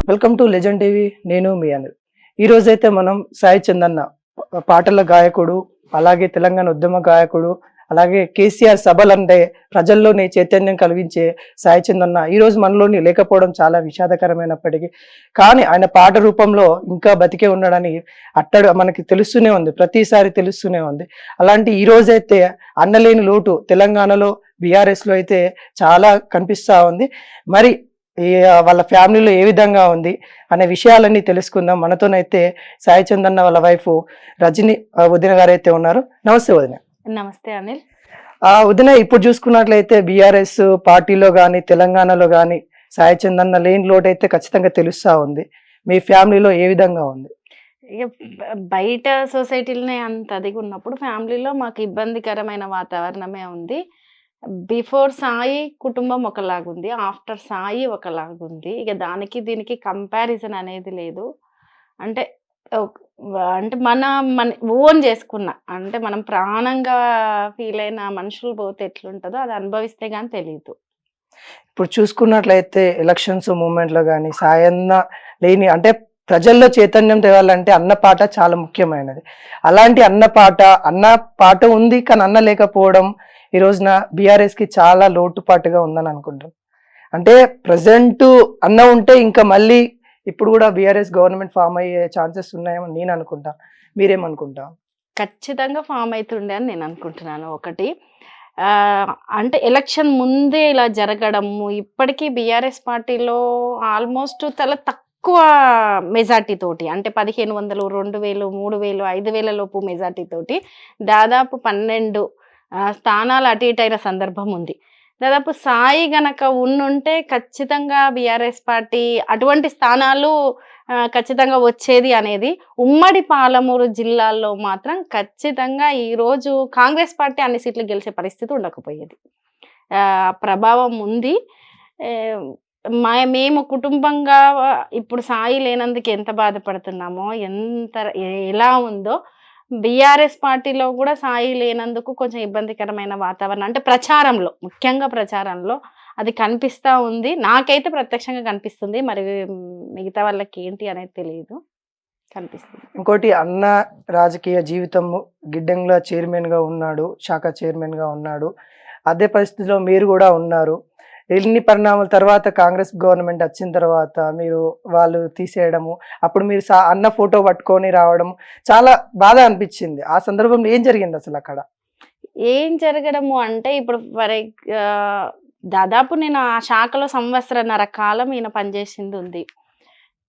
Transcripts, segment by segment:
Welcome to legend TV. నేను మీ అనిల్. ఈరోజైతే మనం సాయి చందన్న పాటల గాయకుడు, అలాగే తెలంగాణ ఉద్యమ గాయకుడు, అలాగే కేసీఆర్ సభలంటే ప్రజల్లోనే చైతన్యం కలిగించే సాయి చందన్న ఈరోజు మనలోని లేకపోవడం చాలా విషాదకరమైనప్పటికీ, కానీ ఆయన పాట రూపంలో ఇంకా బతికే ఉన్నాడని అట్టడు మనకి తెలుస్తూనే ఉంది, ప్రతిసారి తెలుస్తూనే ఉంది. అలాంటి ఈ రోజైతే అన్నలేని లోటు తెలంగాణలో బీఆర్ఎస్లో అయితే చాలా కనిపిస్తూ ఉంది. మరి వాళ్ళ ఫ్యామిలీలో ఏ విధంగా ఉంది అనే విషయాలన్నీ తెలుసుకుందాం. మనతోనైతే సాయి చందన్న వాళ్ళ వైఫ్ రజని వదిన గారు అయితే ఉన్నారు. నమస్తే వదిన. నమస్తే అనిల్. వదిన, ఇప్పుడు చూసుకున్నట్లయితే బీఆర్ఎస్ పార్టీలో కానీ తెలంగాణలో కానీ సాయి చందన్న లేని లోటు అయితే ఖచ్చితంగా తెలుస్తా ఉంది. మీ ఫ్యామిలీలో ఏ విధంగా ఉంది? ఇక బయట సొసైటీలోనే అంత అదిగా ఉన్నప్పుడు ఫ్యామిలీలో మాకు ఇబ్బందికరమైన వాతావరణమే ఉంది. బిఫోర్ సాయి కుటుంబం ఒకలాగుంది, ఆఫ్టర్ సాయి ఒకలాగుంది. ఇక దానికి దీనికి కంపారిజన్ అనేది లేదు. అంటే అంటే మన ఓన్ చేసుకున్న, అంటే మనం ప్రాణంగా ఫీల్ అయిన మనుషులు పోతే ఎట్లుంటుందో అది అనుభవిస్తే కానీ తెలియదు. ఇప్పుడు చూసుకున్నట్లయితే ఎలక్షన్స్ మూమెంట్లో కానీ సాయన్న లేని, అంటే ప్రజల్లో చైతన్యం తేవాలంటే అన్న పాట చాలా ముఖ్యమైనది. అలాంటి అన్న పాట ఉంది, కానీ అన్న లేకపోవడం ఈ రోజున బీఆర్ఎస్కి చాలా లోటుపాటుగా ఉందని అనుకుంటాం. అంటే ప్రజెంట్ అన్న ఉంటే ఇంకా మళ్ళీ ఇప్పుడు కూడా బీఆర్ఎస్ గవర్నమెంట్ ఫామ్ అయ్యే ఛాన్సెస్ ఉన్నాయని నేను అనుకుంటా. మీరేమనుకుంటా? ఖచ్చితంగా ఫామ్ అవుతుండే అని నేను అనుకుంటున్నాను. ఒకటి అంటే ఎలక్షన్ ముందే ఇలా జరగడము, ఇప్పటికీ బీఆర్ఎస్ పార్టీలో ఆల్మోస్ట్ చాలా తక్కువ మెజార్టీ తోటి, అంటే 1500, 2000, 3000, 5000 లోపు మెజార్టీ తోటి దాదాపు 12 స్థానాలు అటు ఇటు అయిన సందర్భం ఉంది. దాదాపు సాయి గనక ఉంటే ఖచ్చితంగా బీఆర్ఎస్ పార్టీ అటువంటి స్థానాలు ఖచ్చితంగా వచ్చేది అనేది. ఉమ్మడి పాలమూరు జిల్లాల్లో మాత్రం ఖచ్చితంగా ఈరోజు కాంగ్రెస్ పార్టీ అన్ని సీట్లు గెలిచే పరిస్థితి ఉండకపోయేది. ప్రభావం ఉంది. మేము కుటుంబంగా ఇప్పుడు సాయి లేనందుకు ఎంత బాధపడుతున్నామో, ఎలా ఉందో బీఆర్ఎస్ పార్టీలో కూడా సాయి లేనందుకు కొంచెం ఇబ్బందికరమైన వాతావరణం, అంటే ప్రచారంలో, ముఖ్యంగా ప్రచారంలో అది కనిపిస్తూ ఉంది. నాకైతే ప్రత్యక్షంగా కనిపిస్తుంది. మరి మిగతా వాళ్ళకి ఏంటి అనేది తెలియదు, కనిపిస్తుంది. ఇంకోటి, అన్న రాజకీయ జీవితం గిడ్డంగ్లో చైర్మన్గా ఉన్నాడు, శాఖ చైర్మన్గా ఉన్నాడు. అదే పరిస్థితిలో మీరు కూడా ఉన్నారు. ఎన్ని పరిణామాల తర్వాత కాంగ్రెస్ గవర్నమెంట్ వచ్చిన తర్వాత మీరు వాళ్ళు తీసేయడము, అప్పుడు మీరు అన్న ఫోటో పట్టుకొని రావడం చాలా బాధ అనిపించింది. ఆ సందర్భంలో ఏం జరిగింది అసలు అక్కడ? ఏం జరగడము అంటే, ఇప్పుడు దాదాపు నేను ఆ శాఖలో 1.5 సంవత్సరాల కాలం ఈయన పనిచేసింది ఉంది.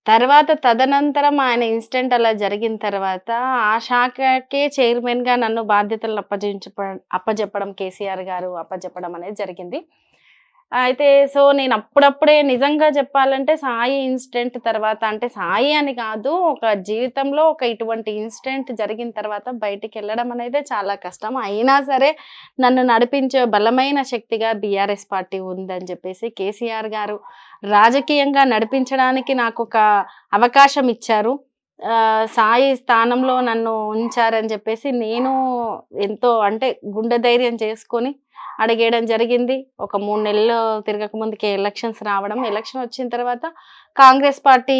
తర్వాత తదనంతరం ఆయన ఇన్సిడెంట్ అలా జరిగిన తర్వాత ఆ శాఖకే చైర్మన్గా నన్ను బాధ్యతలు అప్పజెప్పడం కేసీఆర్ గారు అప్పజెప్పడం అనేది జరిగింది. అయితే సో నేను అప్పుడప్పుడే నిజంగా చెప్పాలంటే సాయి ఇన్సిడెంట్ తర్వాత, అంటే సాయి అని కాదు, ఒక జీవితంలో ఒక ఇటువంటి ఇన్సిడెంట్ జరిగిన తర్వాత బయటికి వెళ్ళడం అనేది చాలా కష్టం. అయినా సరే నన్ను నడిపించే బలమైన శక్తిగా బీఆర్ఎస్ పార్టీ ఉందని చెప్పేసి కేసీఆర్ గారు రాజకీయంగా నడిపించడానికి నాకు ఒక అవకాశం ఇచ్చారు. సాయి స్థానంలో నన్ను ఉంచారని చెప్పేసి నేను ఎంతో, అంటే గుండె ధైర్యం చేసుకొని అడిగేయడం జరిగింది. ఒక 3 నెలలు తిరగక ముందుకే ఎలక్షన్స్ రావడం, ఎలక్షన్ వచ్చిన తర్వాత కాంగ్రెస్ పార్టీ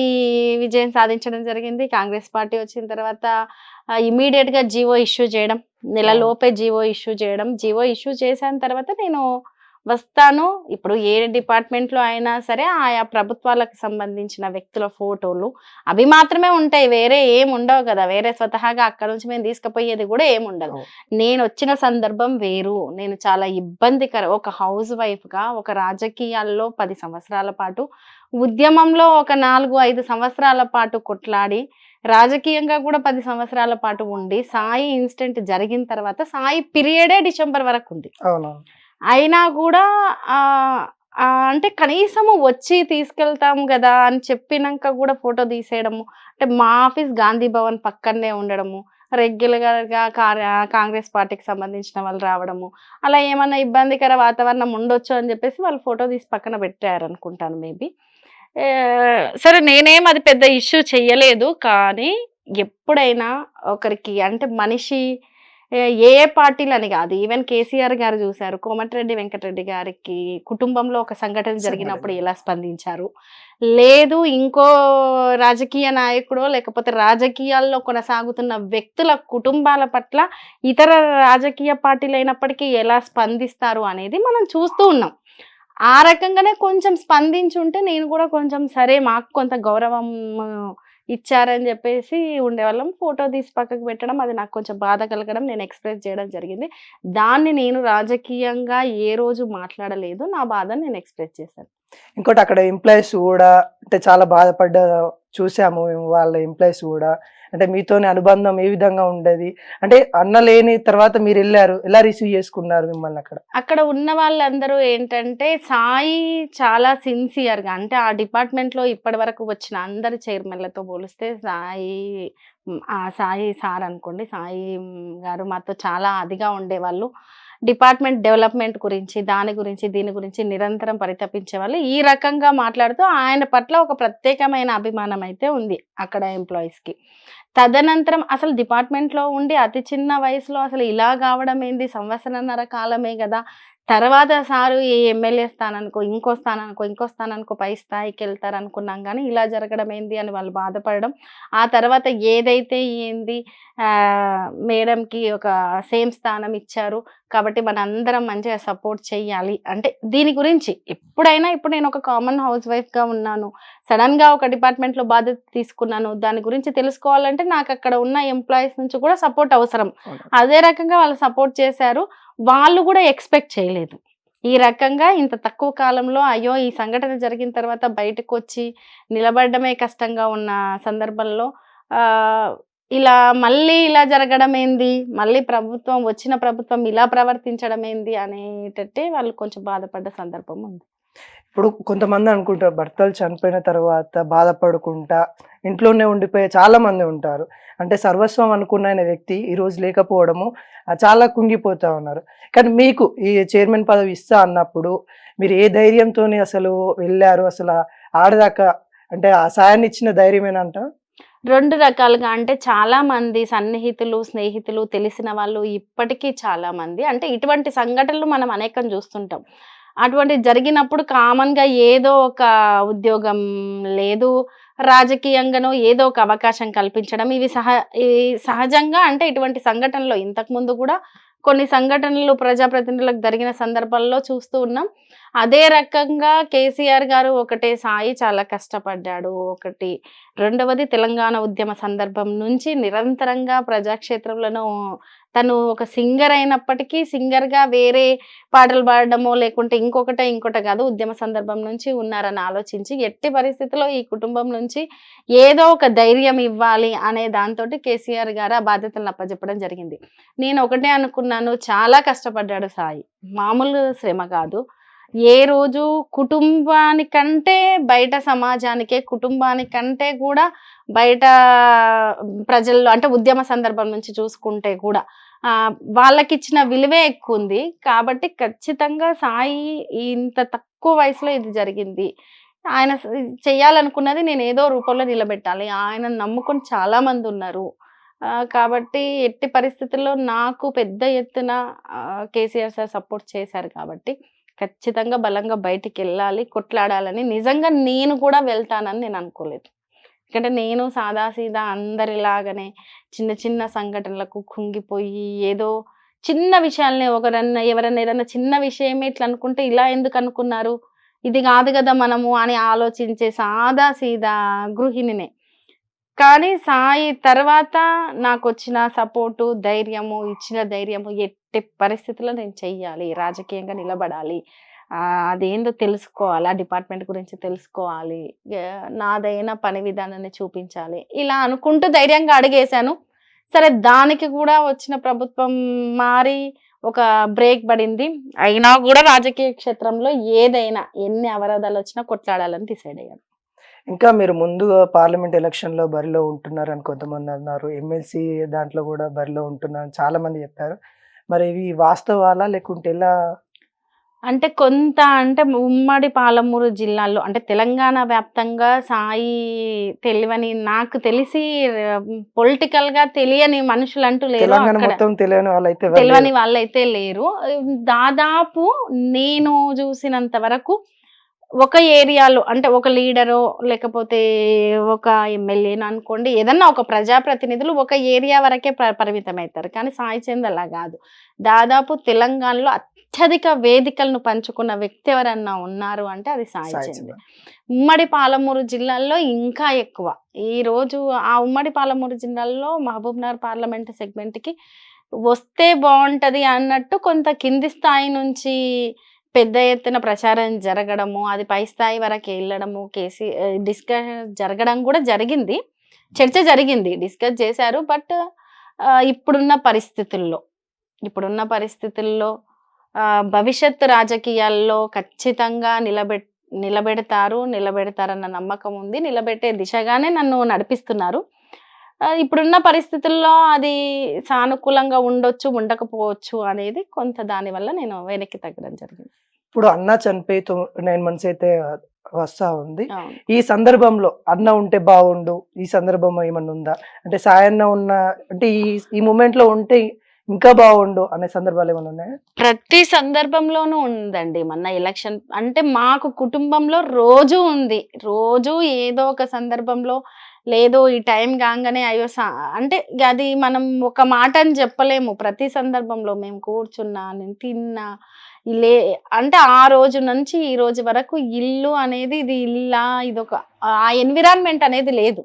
విజయం సాధించడం జరిగింది. కాంగ్రెస్ పార్టీ వచ్చిన తర్వాత ఇమీడియట్గా జీవో ఇష్యూ చేయడం, నెలలోపే జీవో ఇష్యూ చేయడం. జీవో ఇష్యూ చేసిన తర్వాత నేను వస్తాను, ఇప్పుడు ఏ డిపార్ట్మెంట్లో అయినా సరే ఆయా ప్రభుత్వాలకు సంబంధించిన వ్యక్తుల ఫోటోలు అవి మాత్రమే ఉంటాయి, వేరే ఏం ఉండవు కదా. వేరే స్వతహాగా అక్కడ నుంచి మేము తీసుకుపోయేది కూడా ఏముండదు. నేను వచ్చిన సందర్భం వేరు. నేను చాలా ఒక హౌస్ వైఫ్గా, ఒక రాజకీయాల్లో 10 సంవత్సరాల పాటు, ఉద్యమంలో ఒక 4-5 సంవత్సరాల పాటు కొట్లాడి, రాజకీయంగా కూడా 10 సంవత్సరాల పాటు ఉండి, సాయి ఇన్సిడెంట్ జరిగిన తర్వాత సాయి పీరియడే డిసెంబర్ వరకు ఉంది. అయినా కూడా అంటే కనీసము వచ్చి తీసుకెళ్తాము కదా అని చెప్పినాక కూడా ఫోటో తీసేయడము, అంటే మా ఆఫీస్ గాంధీ భవన్ పక్కనే ఉండడము, రెగ్యులర్గా కాంగ్రెస్ పార్టీకి సంబంధించిన వాళ్ళు రావడము, అలా ఏమన్నా ఇబ్బందికర వాతావరణం ఉండొచ్చు అని చెప్పేసి వాళ్ళు ఫోటో తీసి పక్కన పెట్టారు అనుకుంటాను మేబీ. సరే, నేనేం అది పెద్ద ఇష్యూ చెయ్యలేదు. కానీ ఎప్పుడైనా ఒకరికి, అంటే మనిషి ఏ ఏ పార్టీలని కాదు, ఈవెన్ కేసీఆర్ గారు చూశారు, కోమటిరెడ్డి వెంకటరెడ్డి గారికి కుటుంబంలో ఒక సంఘటన జరిగినప్పుడు ఎలా స్పందించారు, లేదు ఇంకో రాజకీయ నాయకుడో లేకపోతే రాజకీయాల్లో కొనసాగుతున్న వ్యక్తుల కుటుంబాల పట్ల ఇతర రాజకీయ పార్టీలు అయినప్పటికీ ఎలా స్పందిస్తారు అనేది మనం చూస్తూ ఉన్నాం. ఆ రకంగానే కొంచెం స్పందించుంటే నేను కూడా కొంచెం సరే మాకు కొంత గౌరవం ఇచ్చారని చెప్పేసి ఉండేవాళ్ళం. ఫోటో తీసి పక్కకు పెట్టడం అది నాకు కొంచెం బాధ కలగడం, నేను ఎక్స్ప్రెస్ చేయడం జరిగింది. దాన్ని నేను రాజకీయంగా ఏ రోజు మాట్లాడలేదు. నా బాధని నేను ఎక్స్ప్రెస్ చేశాను. ఇంకోటి అక్కడ ఎంప్లాయీస్ కూడా అంటే చాలా బాధపడ్డ చూసాము మేము. వాళ్ళ ఎంప్లాయీస్ కూడా అంటే మీతోని అనుబంధం ఏ విధంగా ఉండేది, అంటే అన్న లేని తర్వాత మీరు వెళ్ళారు, ఎలా రిసీవ్ చేసుకున్నారు మిమ్మల్ని అక్కడ? అక్కడ ఉన్న వాళ్ళందరూ ఏంటంటే సాయి చాలా సిన్సియర్గా, అంటే ఆ డిపార్ట్మెంట్లో ఇప్పటి వరకు వచ్చిన అందరి చైర్మన్లతో పోలిస్తే సాయి సార్ అనుకోండి, సాయి గారు మాతో చాలా అదిగా ఉండేవాళ్ళు. డిపార్ట్మెంట్ డెవలప్మెంట్ గురించి, దాని గురించి, దీని గురించి నిరంతరం పరితపించేవాళ్ళు. ఈ రకంగా మాట్లాడుతూ ఆయన పట్ల ఒక ప్రత్యేకమైన అభిమానం అయితే ఉంది అక్కడ ఎంప్లాయీస్కి. తదనంతరం అసలు డిపార్ట్మెంట్లో ఉండి అతి చిన్న వయసులో అసలు ఇలా కావడం ఏంది, సంవత్సరన్నర కాలమే కదా, తర్వాత సారు ఈ ఎమ్మెల్యే స్థానానికో ఇంకో స్థానానికో పై స్థాయికి వెళ్తారు అనుకున్నాం, కానీ ఇలా జరగడం ఏంది అని వాళ్ళు బాధపడడం. ఆ తర్వాత ఏదైతే ఏంది మేడంకి ఒక సేమ్ స్థానం ఇచ్చారు కాబట్టి మనందరం మంచిగా సపోర్ట్ చేయాలి అంటే దీని గురించి ఎప్పుడైనా, ఇప్పుడు నేను ఒక కామన్ హౌస్ వైఫ్గా ఉన్నాను, సడన్గా ఒక డిపార్ట్మెంట్లో బాధ్యత తీసుకున్నాను, దాని గురించి తెలుసుకోవాలంటే నాకు అక్కడ ఉన్న ఎంప్లాయీస్ నుంచి కూడా సపోర్ట్ అవసరం. అదే రకంగా వాళ్ళు సపోర్ట్ చేశారు. వాళ్ళు కూడా ఎక్స్పెక్ట్ చేయలేదు ఈ రకంగా ఇంత తక్కువ కాలంలో. అయ్యో ఈ సంఘటన జరిగిన తర్వాత బయటకు వచ్చి నిలబడమే కష్టంగా ఉన్న సందర్భంలో ఇలా మళ్ళీ ఇలా జరగడం ఏంది, మళ్ళీ వచ్చిన ప్రభుత్వం ఇలా ప్రవర్తించడం ఏంది అనేటట్టే వాళ్ళు కొంచెం బాధపడ్డ సందర్భం ఉంది. ఇప్పుడు కొంతమంది అనుకుంటారు భర్తలు చనిపోయిన తర్వాత బాధపడుకుంటా ఇంట్లోనే ఉండిపోయే చాలా మంది ఉంటారు. అంటే సర్వస్వం అనుకున్న వ్యక్తి ఈరోజు లేకపోవడము చాలా కుంగిపోతా ఉన్నారు. కానీ మీకు ఈ చైర్మన్ పదవి ఇస్తా అన్నప్పుడు మీరు ఏ ధైర్యంతో అసలు వెళ్ళారు? అసలు ఆడదాకా అంటే ఆ సాయాన్ని ఇచ్చిన ధైర్యమేనంట? 2 రకాలుగా, అంటే చాలా మంది సన్నిహితులు, స్నేహితులు, తెలిసిన వాళ్ళు ఇప్పటికీ చాలా మంది, అంటే ఇటువంటి సంఘటనలు మనం అనేకం చూస్తుంటాం. అటువంటిది జరిగినప్పుడు కామన్‌గా ఏదో ఒక ఉద్యోగం లేదు, రాజకీయంగానో ఏదో ఒక అవకాశం కల్పించడం ఇవి సహజంగా, అంటే ఇటువంటి సంఘటనలు ఇంతకుముందు కూడా కొన్ని సంఘటనలు ప్రజాప్రతినిధులకు జరిగిన సందర్భాల్లో చూస్తూ ఉన్నాం. అదే రకంగా కేసీఆర్ గారు ఒకటే సాయి చాలా కష్టపడ్డాడు ఒకటి. రెండవది తెలంగాణ ఉద్యమ సందర్భం నుంచి నిరంతరంగా ప్రజాక్షేత్రంలోనూ తను ఒక సింగర్ అయినప్పటికీ సింగర్‌గా వేరే పాటలు పాడడమో లేకుంటే ఇంకోటో కాదు, ఉద్యమ సందర్భం నుంచి ఉన్నారని ఆలోచించి ఎట్టి పరిస్థితిలో ఈ కుటుంబం నుంచి ఏదో ఒక ధైర్యం ఇవ్వాలి అనే దాంతోటి కేసీఆర్ గారు ఆ బాధ్యతలను అప్పజెప్పడం జరిగింది. నేను ఒకటే అనుకున్నాను, చాలా కష్టపడ్డాడు సాయి, మామూలు శ్రమ కాదు. ఏ రోజు కుటుంబానికంటే బయట సమాజానికే, కుటుంబానికంటే కూడా బయట ప్రజల్లో, అంటే ఉద్యమ సందర్భం నుంచి చూసుకుంటే కూడా వాళ్ళకిచ్చిన విలువే ఎక్కువ ఉంది. కాబట్టి ఖచ్చితంగా సాయి ఇంత తక్కువ వయసులో ఇది జరిగింది, ఆయన చెయ్యాలనుకున్నది నేను ఏదో రూపంలో నిలబెట్టాలి, ఆయన నమ్ముకొని చాలా మంది ఉన్నారు. కాబట్టి ఎట్టి పరిస్థితుల్లో నాకు పెద్ద ఎత్తున కేసీఆర్ సార్ సపోర్ట్ చేశారు కాబట్టి ఖచ్చితంగా బలంగా బయటికెళ్ళాలి, కొట్లాడాలని నిజంగా నేను కూడా వెళ్తానని నేను అనుకోలేదు. ఎందుకంటే నేను సాదాసీదా అందరిలాగానే చిన్న చిన్న సంఘటనలకు కుంగిపోయి ఏదో చిన్న విషయాల్ని ఎవరన్నా ఏదన్నా చిన్న విషయమే ఇట్లా అనుకుంటే ఇలా ఎందుకు అనుకున్నారు, ఇది కాదు కదా మనము అని ఆలోచించే సాదాసీదా గృహిణినే. కానీ సాయి తర్వాత నాకొచ్చిన సపోర్టు, ధైర్యము, ఇచ్చిన ధైర్యము ఎట్టి పరిస్థితుల్లో నేను చెయ్యాలి, రాజకీయంగా నిలబడాలి, అదేందో తెలుసుకోవాలి, ఆ డిపార్ట్మెంట్ గురించి తెలుసుకోవాలి, నాదైన పని విధానాన్ని చూపించాలి, ఇలా అనుకుంటూ ధైర్యంగా అడుగేశాను. సరే దానికి కూడా వచ్చిన ప్రభుత్వం మారి ఒక బ్రేక్ పడింది. అయినా కూడా రాజకీయ క్షేత్రంలో ఏదైనా ఎన్ని అవరోధాలు వచ్చినా కొట్లాడాలని డిసైడ్ అయ్యాను. ఇంకా మీరు ముందుగా పార్లమెంట్ ఎలక్షన్‌లో బరిలో ఉంటున్నారని కొంతమంది అన్నారు. ఎమ్మెల్సీ దాంట్లో కూడా బరిలో ఉంటున్నారని చాలా మంది చెప్పారు. మరి ఇవి వాస్తవాలా లేకుంటే ఎలా? అంటే కొంత అంటే ఉమ్మడి పాలమూరు జిల్లాలో అంటే తెలంగాణ వ్యాప్తంగా సాయి తెలియని నాకు తెలిసి పొలిటికల్‌గా తెలియని మనుషులంటూ లేరు తెలంగాణ అక్కడ. మొత్తం తెలియని వాళ్ళైతే ఎవరు లేరు. తెలవని వాళ్ళైతే లేరు. దాదాపు నేను చూసినంత వరకు ఒక ఏరియాలో అంటే ఒక లీడరో లేకపోతే ఒక ఎమ్మెల్యేనో అనుకోండి. ఏదన్నా ఒక ప్రజాప్రతినిధులు ఒక ఏరియా వరకే పరిమితమైతారు. కానీ సాయి చంద్ అలా గాదు. దాదాపు తెలంగాణలో అత్యధిక వేదికలను పంచుకున్న వ్యక్తి ఎవరన్నా ఉన్నారు అంటే అది సాయి సాయి చందే. చంద్. ఉమ్మడి పాలమూరు జిల్లాల్లో ఇంకా ఎక్కువ. ఈరోజు ఆ ఉమ్మడి పాలమూరు జిల్లాల్లో మహబూబ్‌నగర్ పార్లమెంట్ సెగ్మెంట్‌కి వస్తే బావుంటది అన్నట్టు కొంత కింది స్థాయి నుంచి పెద్ద ఎత్తున ప్రచారం జరగడము, అది పై స్థాయి వరకు ఎళ్ళడము, డిస్కషన్ జరగడం గూడా జరిగింది. చర్చ జరిగింది. డిస్కస్ చేశారు. బట్ ఇప్పుడున్న పరిస్థితుల్లో, ఇప్పుడున్న పరిస్థితుల్లో భవిష్యత్తు రాజకీయాల్లో ఖచ్చితంగా నిలబెడతారన్న నమ్మకం ఉంది. నిలబెట్టే దిశగానే నన్ను నడిపిస్తున్నారు. ఇప్పుడున్న పరిస్థితుల్లో అది సానుకూలంగా ఉండొచ్చు, ఉండకపోవచ్చు అనేది కొంత దానివల్ల నేను వెనక్కి తగ్గడం జరిగింది. ఇప్పుడు అన్న చనిపోయి 9 మంత్స్ అయితే వస్తా ఉంది. అవును. ఈ సందర్భంలో అన్న ఉంటే బావుండు. ఈ సందర్భం ఏమన్నా ఉందా? అంటే సాయన్న ఉన్న అంటే ఈ మూమెంట్‌లో ఉంటే ఇంకా బావుండు అనే సందర్భాలు ఏమన్నా ఉన్నాయా? ప్రతి సందర్భంలోనూ ఉందండి. మొన్న ఎలక్షన్ అంటే మాకు కుటుంబంలో రోజూ ఉంది. రోజూ ఏదో ఒక సందర్భంలో లేదు ఈ టైం కాంగానే అయ్యో అంటే అది మనం ఒక మాట అని చెప్పలేము. ప్రతి సందర్భంలో మేము కూర్చున్నా, నేను తిన్నా, లే అంటే ఆ రోజు నుంచి ఈ రోజు వరకు ఇల్లు అనేది ఇది ఇల్లా? ఇదొక ఆ ఎన్విరాన్మెంట్ అనేది లేదు.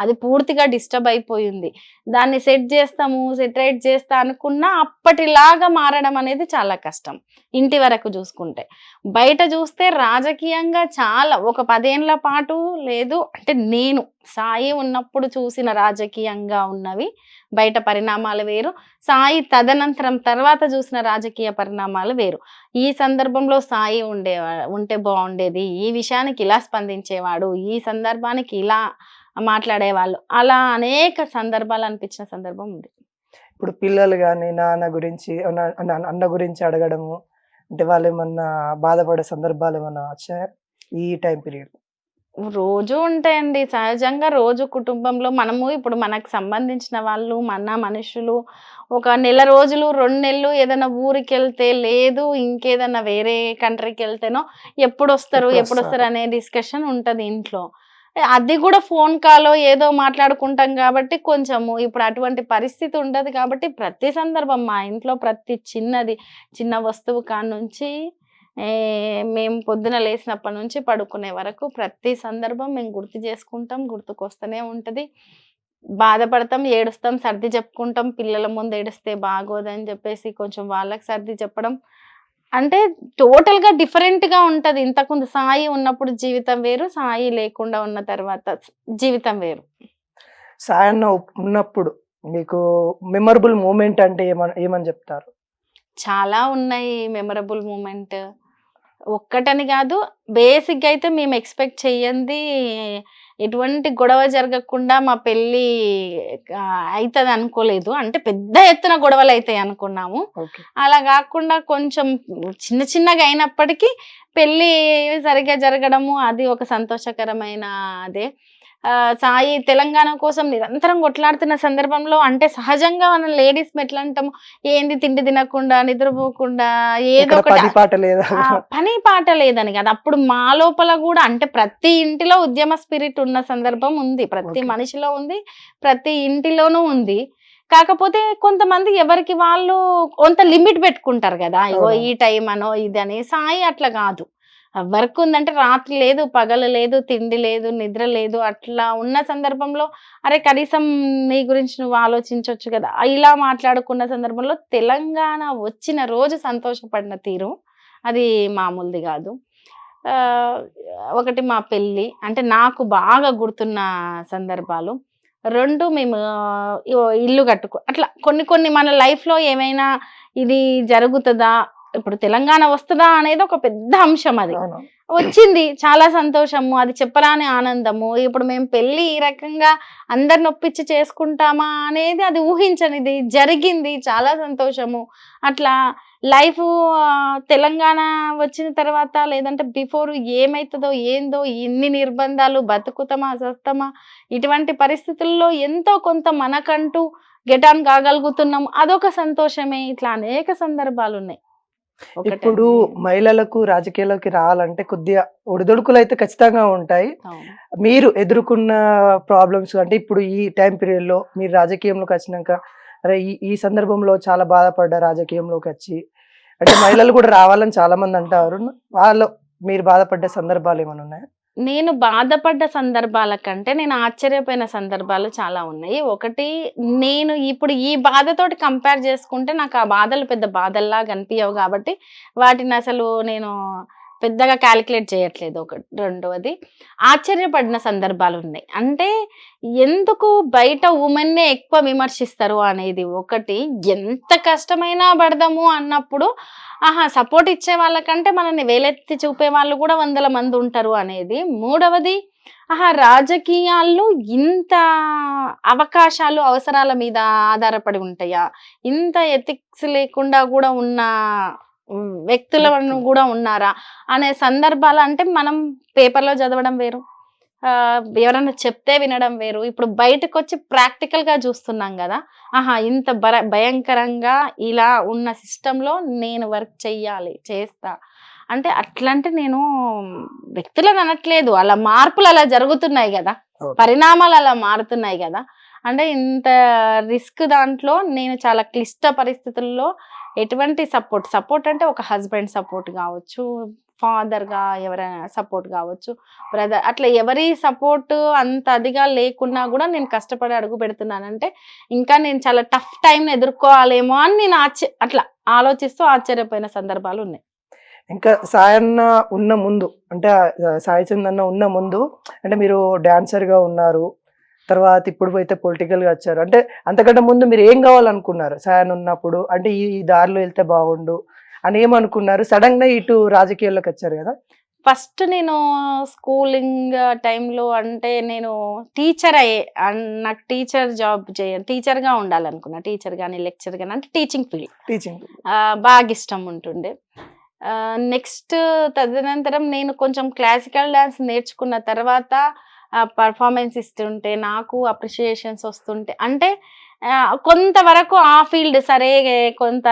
అది పూర్తిగా డిస్టర్బ్ అయిపోయింది. దాన్ని సెటరైట్ చేస్తా అనుకున్నా అప్పటిలాగా మారడం అనేది చాలా కష్టం. ఇంటి వరకు చూసుకుంటే. బయట చూస్తే రాజకీయంగా చాలా ఒక 10 ఏళ్ల పాటు లేదు అంటే నేను సాయి ఉన్నప్పుడు చూసిన రాజకీయంగా ఉన్నవి బయట పరిణామాలు వేరు. సాయి తదనంతరం తర్వాత చూసిన రాజకీయ పరిణామాలు వేరు. ఈ సందర్భంలో సాయి ఉంటే బావుండేది. ఈ విషయానికి ఇలా స్పందించేవాడు. ఈ సందర్భానికి ఇలా మాట్లాడేవాళ్ళు. అలా అనేక సందర్భాలు అనిపించిన సందర్భం ఉంది. ఇప్పుడు పిల్లలు గాని, నాన్న గురించి అన్న గురించి అడగడము, అంటే వాళ్ళేమన్నా బాధపడే సందర్భాలేమన్నా వచ్చాయా? ఈ టైమ్ పీరియడ్. రోజూ ఉంటాయండి. సహజంగా రోజు కుటుంబంలో ఇప్పుడు మనకు సంబంధించిన వాళ్ళు, మన మనుషులు ఒక నెల రోజులు, 2 నెలలు ఏదైనా ఊరికెళ్తే, లేదు ఇంకేదన్నా వేరే కంట్రీకెళ్తేనో ఎప్పుడొస్తారు అనే డిస్కషన్ ఉంటది ఇంట్లో. అది కూడా ఫోన్ కాలో ఏదో మాట్లాడుకుంటాం కాబట్టి కొంచెము ఇప్పుడు అటువంటి పరిస్థితి ఉండదు కాబట్టి ప్రతి సందర్భం మా ఇంట్లో ప్రతి చిన్న వస్తువు కాడ్నుంచి మేము పొద్దున లేసినప్పటి నుంచి పడుకునే వరకు ప్రతి సందర్భం మేము గుర్తు చేసుకుంటాం. గుర్తుకొస్తూనే ఉంటది. బాధపడతాం, ఏడుస్తాం, సర్ది చెప్పుకుంటాం. పిల్లల ముందు ఏడిస్తే బాగోదని చెప్పేసి కొంచెం వాళ్ళకి సర్ది చెప్పడం. అంటే టోటల్‌గా డిఫరెంట్‌గా ఉంటది. ఇంతకుముందు సాయి ఉన్నప్పుడు జీవితం వేరు. సాయి లేకుండా ఉన్న తర్వాత జీవితం వేరు. సాయన్న ఉన్నప్పుడు మీకు మెమరబుల్ మూమెంట్ అంటే ఏమని చెప్తారు? చాలా ఉన్నాయి మెమరబుల్ మూమెంట్. ఒక్కటని గాదు. బేసిక్‌గా అయితే మేము ఎక్స్‌పెక్ట్ చెయ్యంది ఎటువంటి గొడవ జరగకుండా మా పెళ్లి అయితది అనుకోలేదు. అంటే పెద్ద ఎత్తున గొడవలైతాయి అనుకున్నాము. ఓకే. అలా గాకుండా కొంచెం చిన్నగా అయినప్పటికీ పెళ్లి సరిగ్గా జరగడము అది ఒక సంతోషకరమైన అదే. సాయి తెలంగాణ కోసం నిరంతరం కొట్లాడుతున్న సందర్భంలో అంటే సహజంగా మనం లేడీస్ ఎట్లా అంటాము, ఏంది తిండి తినకుండా, నిద్రపోకుండా ఏదో ఇక్కడ ఒకటి పని పాట లేదా? పని పాట లేదని కాదు. అప్పుడు మా లోపల గూడా అంటే ప్రతి ఇంటిలో ఉద్యమ స్పిరిట్ ఉన్న సందర్భం ఉంది. ప్రతి ఓకే. మనిషిలో ఉంది. ప్రతి ఇంటిలోనూ ఉంది. కాకపోతే కొంతమంది ఎవరికి వాళ్ళు కొంత లిమిట్ పెట్టుకుంటారు గదా! ఇగో ఈ అవునవును. టైం అనో ఇదని. సాయి అట్లా గాదు. వర్క్ ఉందంటే రాత్రి లేదు, పగలు లేదు, తిండి లేదు, నిద్ర లేదు. అట్లా ఉన్న సందర్భంలో అరే కనీసం నీ గురించి నువ్వు ఆలోచించొచ్చు గదా! ఇలా మాట్లాడుకున్న సందర్భంలో తెలంగాణ వచ్చిన రోజు సంతోషపడిన తీరు అది మామూలుది గాదు. ఆహ్, ఒకటి మా పెళ్లి అంటే నాకు బాగా గుర్తున్న సందర్భాలు. 2 మేము ఇల్లు అట్లా కొన్ని కొన్ని మన లైఫ్‌లో ఏమైనా ఇది జరుగుతదా? ఇప్పుడు తెలంగాణ వస్తుందా అనేది ఒక పెద్ద అంశం. అది అవును. వచ్చింది, చాలా సంతోషము, అది చెప్పరాని ఆనందము. ఇప్పుడు మేము పెళ్లి ఈ రకంగా అందరిని ఒప్పించి చేసుకుంటామా అనేది అది ఊహించనిది, జరిగింది, చాలా సంతోషము. అట్లా లైఫ్ తెలంగాణ వచ్చిన తర్వాత లేదంటే బిఫోర్ ఏమైతుందో ఏందో, ఎన్ని నిర్బంధాలు, బతుకుతామా సస్తమా, ఇటువంటి పరిస్థితుల్లో ఎంతో కొంత మనకంటూ గెటాన్ కాగలుగుతున్నాం, అదొక సంతోషమే. ఇట్లా అనేక సందర్భాలు ఉన్నాయి. ఇప్పుడు మహిళలకు రాజకీయాల్లోకి రావాలంటే కొద్దిగా ఒడిదొడుకులు అయితే ఖచ్చితంగా ఉంటాయి. అవును. మీరు ఎదుర్కొన్న ప్రాబ్లమ్స్ అంటే ఇప్పుడు ఈ టైం పీరియడ్ లో మీరు రాజకీయంలోకి వచ్చినాక అరే ఈ సందర్భంలో చాలా బాధపడ్డా రాజకీయంలోకి వచ్చి అంటే మహిళలు కూడా రావాలని చాలా మంది అంటారు. వాళ్ళు మీరు బాధపడ్డ సందర్భాలు ఏమైనా ఉన్నాయా? నేను బాధపడ్డ సందర్భాల కంటే నేను ఆశ్చర్యపోయిన సందర్భాలు చాలా ఉన్నాయి. ఒకటి, నేను ఇప్పుడు ఈ బాధతోటి కంపేర్ చేసుకుంటే నాకు ఆ బాధలు పెద్ద బాధల్లా కనిపించవు కాబట్టి వాటిని అసలు నేను పెద్దగా క్యాలిక్యులేట్ చేయట్లేదు. ఒకటి. రెండవది, ఆశ్చర్యపడిన సందర్భాలు ఉన్నాయి. అంటే ఎందుకు బయట ఉమెన్నే ఎక్కువ విమర్శిస్తారు అనేది ఒకటి. ఎంత కష్టమైనా పడదాము అన్నప్పుడు సపోర్ట్ ఇచ్చే వాళ్ళకంటే మనల్ని వేలెత్తి చూపే వాళ్ళు కూడా 100 మంది ఉంటారు అనేది. మూడవది, రాజకీయాల్లో ఇంత అవకాశాలు అవసరాల మీద ఆధారపడి ఉంటాయా, ఇంత ఎథిక్స్ లేకుండా కూడా ఉన్న వ్యక్తులను కూడా ఉన్నారా అనే సందర్భాలు. అంటే మనం పేపర్లో చదవడం వేరు, ఎవరన్నా చెప్తే వినడం వేరు. ఇప్పుడు బయటకు వచ్చి ప్రాక్టికల్ గా చూస్తున్నాం కదా. ఇంత భయంకరంగా ఇలా ఉన్న సిస్టంలో నేను వర్క్ చెయ్యాలి, చేస్తా అంటే అట్లాంటి నేను వ్యక్తులను అనట్లేదు, అలా మార్పులు అలా జరుగుతున్నాయి కదా, పరిణామాలు అలా మారుతున్నాయి కదా. అంటే ఇంత రిస్క్ దాంట్లో నేను చాలా క్లిష్ట పరిస్థితుల్లో ఎటువంటి సపోర్ట్ అంటే ఒక హస్బెండ్ సపోర్ట్ కావచ్చు, ఫాదర్గా ఎవరైనా సపోర్ట్ కావచ్చు, బ్రదర్, అట్లా ఎవరి సపోర్ట్ అంత అదిగా లేకున్నా కూడా నేను కష్టపడి అడుగు పెడుతున్నానంటే ఇంకా నేను చాలా టఫ్ టైంని ఎదుర్కోవాలేమో అని నేను అట్లా ఆలోచిస్తూ ఆశ్చర్యపోయిన సందర్భాలు ఉన్నాయి. ఇంకా సాయన్న ఉన్న ముందు అంటే సాయి చందన్న ఉన్న ముందు అంటే మీరు డాన్సర్గా ఉన్నారు, తర్వాత ఇప్పుడు అయితే పొలిటికల్గా వచ్చారు. అంటే అంతకంటే ముందు మీరు ఏం కావాలనుకున్నారు సాయన్ ఉన్నప్పుడు? అంటే ఈ దారిలో వెళ్తే బాగుండు అని ఏమనుకున్నారు? సడన్ గా ఇటు రాజకీయాల్లోకి వచ్చారు కదా. ఫస్ట్ నేను స్కూలింగ్ టైంలో అంటే నేను టీచర్ నాకు టీచర్ జాబ్ టీచర్గా ఉండాలనుకున్నా. టీచర్ కానీ లెక్చర్ కానీ అంటే టీచింగ్ ఫీల్డ్ బాగా ఇష్టం ఉంటుండే. నెక్స్ట్ తదనంతరం నేను కొంచెం క్లాసికల్ డాన్స్ నేర్చుకున్న తర్వాత పర్ఫార్మెన్స్ ఇస్తుంటే నాకు అప్రిషియేషన్స్ వస్తుంటే అంటే కొంతవరకు ఆ ఫీల్డ్ సరే, కొంత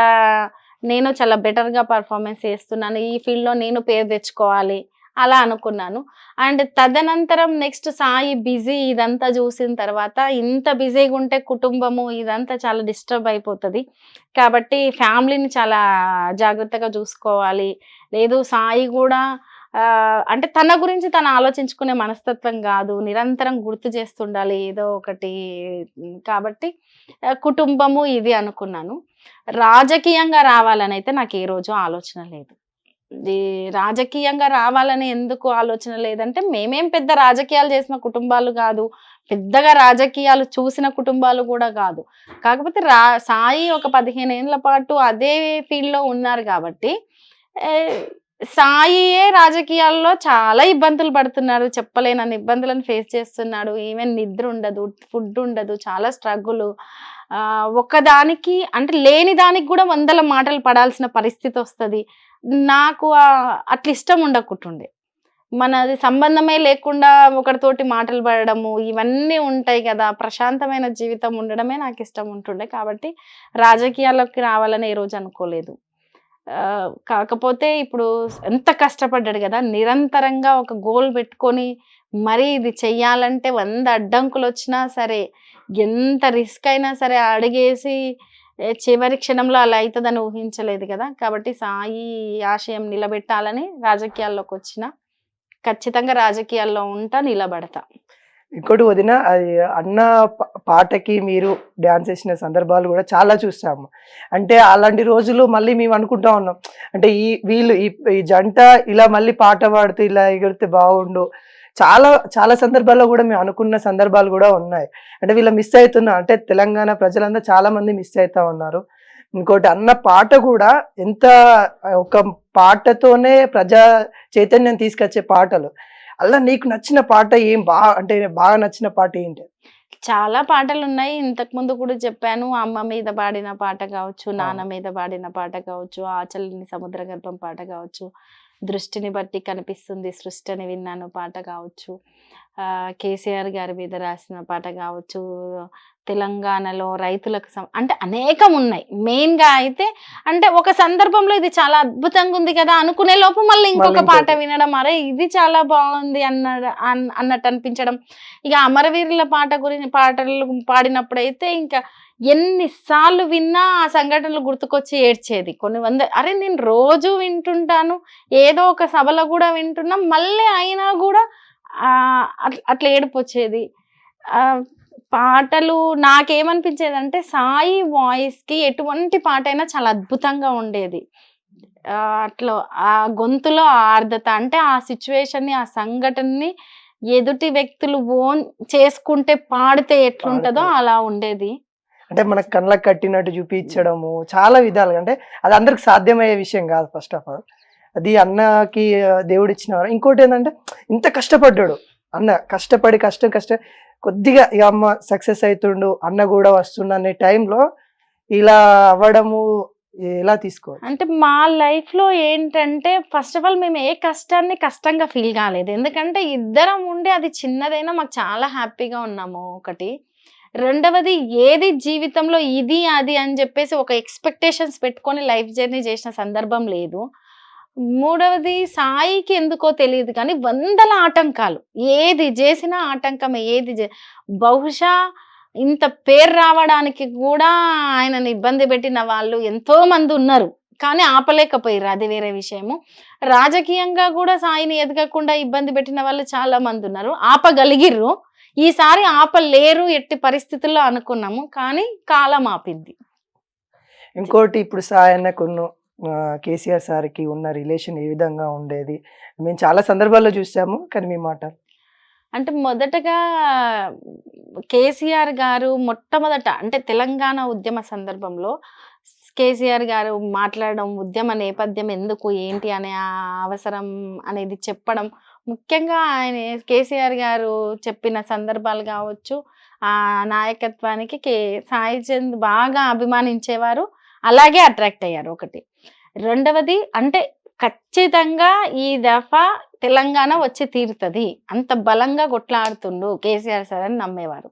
నేను చాలా బెటర్గా పర్ఫార్మెన్స్ చేస్తున్నాను, ఈ ఫీల్డ్లో నేను పేరు తెచ్చుకోవాలి అలా అనుకున్నాను. అండ్ తదనంతరం నెక్స్ట్ సాయి బిజీ ఇదంతా చూసిన తర్వాత ఇంత బిజీగా ఉంటే కుటుంబము ఇదంతా చాలా డిస్టర్బ్ అయిపోతుంది కాబట్టి ఫ్యామిలీని చాలా జాగ్రత్తగా చూసుకోవాలి. లేదు సాయి కూడా అంటే తన గురించి తను ఆలోచించుకునే మనస్తత్వం కాదు, నిరంతరం గుర్తు చేస్తుండాలి ఏదో ఒకటి. కాబట్టి కుటుంబము ఇది అనుకున్నాను. రాజకీయంగా రావాలని అయితే నాకు ఏ రోజు ఆలోచన లేదు. రాజకీయంగా రావాలని ఎందుకు ఆలోచన లేదంటే మేమేం పెద్ద రాజకీయాలు చేసిన కుటుంబాలు కాదు, పెద్దగా రాజకీయాలు చూసిన కుటుంబాలు కూడా కాదు. కాకపోతే సాయి ఒక 15 ఏళ్ల పాటు అదే ఫీల్డ్లో ఉన్నారు కాబట్టి సాయియే రాజకీయాల్లో చాలా ఇబ్బందులు పడుతున్నాడు, చెప్పలేనన్ని ఇబ్బందులను ఫేస్ చేస్తున్నాడు. ఈవెన్ నిద్ర ఉండదు, ఫుడ్ ఉండదు, చాలా స్ట్రగుల్. ఒక్కదానికి అంటే లేని దానికి కూడా 100 మాటలు పడాల్సిన పరిస్థితి వస్తుంది. నాకు అట్లా ఇష్టం ఉండకుంటుండే, మనది సంబంధమే లేకుండా ఒకరితోటి మాటలు పడడము ఇవన్నీ ఉంటాయి కదా. ప్రశాంతమైన జీవితం ఉండడమే నాకు ఇష్టం ఉంటుండే కాబట్టి రాజకీయాల్లోకి రావాలని ఏ రోజు అనుకోలేదు. కాకపోతే ఇప్పుడు ఎంత కష్టపడ్డాడు కదా, నిరంతరంగా ఒక గోల్ పెట్టుకొని మరి ఇది చెయ్యాలంటే 100 అడ్డంకులు వచ్చినా సరే, ఎంత రిస్క్ అయినా సరే అడిగేసి చివరి క్షణంలో అలా అవుతుందని ఊహించలేదు కదా. కాబట్టి సాయి ఆశయం నిలబెట్టాలని రాజకీయాల్లోకి వచ్చిన, ఖచ్చితంగా రాజకీయాల్లో ఉంటా, నిలబడతా. ఇంకోటి వదిన, అది అన్న పాటకి మీరు డ్యాన్స్ చేసిన సందర్భాలు కూడా చాలా చూసాము. అంటే అలాంటి రోజులు మళ్ళీ మేము అనుకుంటా ఉన్నాం, అంటే వీళ్ళు ఈ జంట ఇలా మళ్ళీ పాట పాడుతూ ఇలా ఎగిరితే బాగుండు. చాలా చాలా సందర్భాల్లో కూడా మేము అనుకున్న సందర్భాలు కూడా ఉన్నాయి. అంటే వీళ్ళు మిస్ అవుతున్నా, అంటే తెలంగాణ ప్రజలందరూ చాలా మంది మిస్ అవుతా ఉన్నారు. ఇంకోటి అన్న పాట కూడా ఎంత ఒక పాటతోనే ప్రజా చైతన్యం తీసుకొచ్చే పాటలు. అలా నీకు నచ్చిన పాట ఏం అంటే బాగా నచ్చిన పాట ఏంటి? చాలా పాటలున్నాయి. ఇంతకు ముందు కూడా చెప్పాను. అమ్మ మీద పాడిన పాట కావచ్చు, నాన్న మీద పాడిన పాట కావచ్చు, ఆచలని సముద్ర గర్భం పాట కావచ్చు, దృష్టిని బట్టి కనిపిస్తుంది సృష్టి అని విన్నాను పాట కావచ్చు, కేసీఆర్ గారి మీద రాసిన పాట కావచ్చు, తెలంగాణలో రైతులకు అంటే అనేకం ఉన్నాయి. మెయిన్‌గా అయితే అంటే ఒక సందర్భంలో ఇది చాలా అద్భుతంగా ఉంది కదా అనుకునే లోపు మళ్ళీ ఇంకొక పాట వినడం, అరే ఇది చాలా బాగుంది అన్నట్టు అనిపించడం. ఇక అమరవీరుల పాటలు పాడినప్పుడైతే ఇంకా ఎన్నిసార్లు విన్నా ఆ సంఘటనలు గుర్తుకొచ్చి ఏడ్చేది. కొన్ని అరే నేను రోజు వింటుంటాను, ఏదో ఒక సభలో కూడా వింటున్నాం, మళ్ళీ అయినా కూడా అట్లా ఏడుపు వచ్చేది. పాటలు నాకేమనిపించేదంటే సాయి వాయిస్‌కి ఎటువంటి పాటైనా చాలా అద్భుతంగా ఉండేది. అట్లా ఆ గొంతులో ఆర్ద్రత అంటే ఆ సిచ్యువేషన్‌ని, ఆ సంఘటనని ఎదుటి వ్యక్తులు ఓన్ చేసుకుంటే పాడితే ఎట్లుంటదో అలా ఉండేది. అంటే మనకు కళ్ళకి కట్టినట్టు చూపించడము చాలా విధాలుగా, అంటే అది అందరికి సాధ్యమయ్యే విషయం కాదు. ఫస్ట్ ఆఫ్ ఆల్ అది అన్నకి దేవుడు ఇచ్చిన. ఇంకోటి ఏంటంటే ఇంత కష్టపడ్డాడు అన్న, కష్టపడి కష్టం కొద్దిగా ఇక అమ్మ సక్సెస్ అవుతుండు, అన్న కూడా వస్తుండు అనే టైంలో ఇలా అవ్వడము ఎలా తీసుకోవాలి? అంటే మా లైఫ్‌లో ఏంటంటే ఫస్ట్ ఆఫ్ ఆల్ మేము ఏ కష్టాన్ని కష్టంగా ఫీల్ కాలేదు. ఎందుకంటే ఇద్దరం ఉండి అది చిన్నదైనా మాకు చాలా హ్యాపీగా ఉన్నాము ఒకటి. రెండవది ఏది జీవితంలో ఇది అది అని చెప్పేసి ఒక ఎక్స్‌పెక్టేషన్స్ పెట్టుకొని లైఫ్ జర్నీ చేసిన సందర్భం లేదు. మూడవది సాయికి ఎందుకో తెలీదు కానీ వందల ఆటంకాలు. ఏది చేసినా ఆటంకమే. బహుశా ఇంత పేరు రావడానికి కూడా ఆయనని ఇబ్బంది పెట్టిన వాళ్ళు ఎంతో మంది ఉన్నారు. కానీ ఆపలేకపోయారు, అది వేరే విషయము. రాజకీయంగా కూడా సాయిని ఎదగకుండా ఇబ్బంది పెట్టిన వాళ్ళు చాలా మంది ఉన్నారు. ఆపగలిగిర్రు. ఈసారి ఆపలేరు ఎట్టి పరిస్థితుల్లో అనుకున్నాము. కానీ కాలం ఆపింది. ఇంకోటి ఇప్పుడు సాయి అన్నకును కేసీఆర్ సార్‌కి ఉన్న రిలేషన్ ఏ విధంగా ఉండేది? మేము చాలా సందర్భాల్లో చూసాము. కానీ మీ మాట. అంటే మొదటగా కేసీఆర్ గారు మొట్టమొదట అంటే తెలంగాణ ఉద్యమ సందర్భంలో కేసీఆర్ గారు మాట్లాడడం, ఉద్యమ నేపథ్యం ఎందుకు, ఏంటి అనే అవసరం అనేది చెప్పడం, ముఖ్యంగా ఆయన కేసీఆర్ గారు చెప్పిన సందర్భాలు కావచ్చు, ఆ నాయకత్వానికి సాయి చంద్ బాగా అభిమానించేవారు, అలాగే అట్రాక్ట్ అయ్యారు ఒకటి. రెండవది అంటే ఖచ్చితంగా ఈ దఫా తెలంగాణ వచ్చి తీరుతుంది, అంత బలంగా కొట్లాడుతుండు కేసీఆర్ సార్ అని నమ్మేవారు.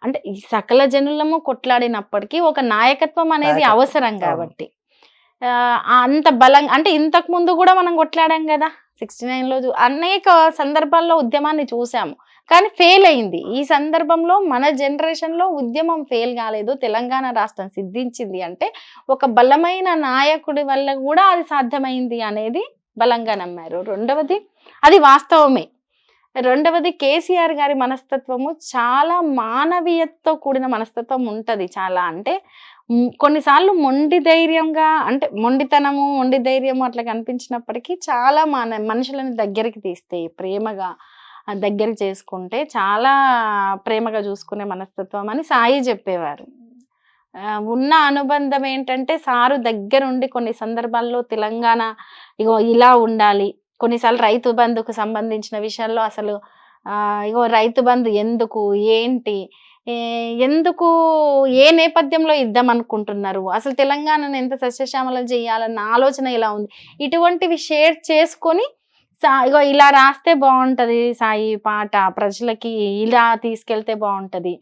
అంటే ఈ సకల జనులము కొట్లాడినప్పటికీ ఒక నాయకత్వం అనేది అవసరం కాబట్టి అంత బలంగా, అంటే ఇంతకు ముందు కూడా మనం కొట్లాడాం కదా 69లో, అనేక సందర్భాల్లో ఉద్యమాన్ని చూసాము కానీ ఫెయిల్ అయింది. ఈ సందర్భంలో మన జనరేషన్లో ఉద్యమం ఫెయిల్ కాలేదు, తెలంగాణ రాష్ట్రం సిద్ధించింది అంటే ఒక బలమైన నాయకుడి వల్ల కూడా అది సాధ్యమైంది అనేది బలంగా నమ్మారు. రెండవది అది వాస్తవమే. రెండవది కేసీఆర్ గారి మనస్తత్వము చాలా మానవీయతతో కూడిన మనస్తత్వం ఉంటుంది. చాలా అంటే కొన్నిసార్లు మొండి ధైర్యంగా, అంటే మొండితనము మొండి ధైర్యము అట్లా కనిపించినప్పటికీ చాలా మనుషులను దగ్గరికి తీస్తే, ప్రేమగా దగ్గర చేసుకుంటే చాలా ప్రేమగా చూసుకునే మనస్తత్వం అని సాయి చెప్పేవారు. ఉన్న అనుబంధం ఏంటంటే సారు దగ్గరుండి కొన్ని సందర్భాల్లో తెలంగాణ ఇగో ఇలా ఉండాలి, కొన్నిసార్లు రైతు బంధుకు సంబంధించిన విషయాల్లో అసలు ఇగో రైతు బంధు ఎందుకు, ఏంటి, ఎందుకు, ఏ నేపథ్యంలో ఇద్దాం అనుకుంటున్నారు, అసలు తెలంగాణను ఎంత సస్యశ్యామలం చేయాలన్న ఆలోచన ఇలా ఉంది, ఇటువంటివి షేర్ చేసుకొని ఇగో ఇలా రాస్తే బాగుంటది సాయి పాట, ప్రజలకి ఇలా తీసుకెళ్తే బాగుంటది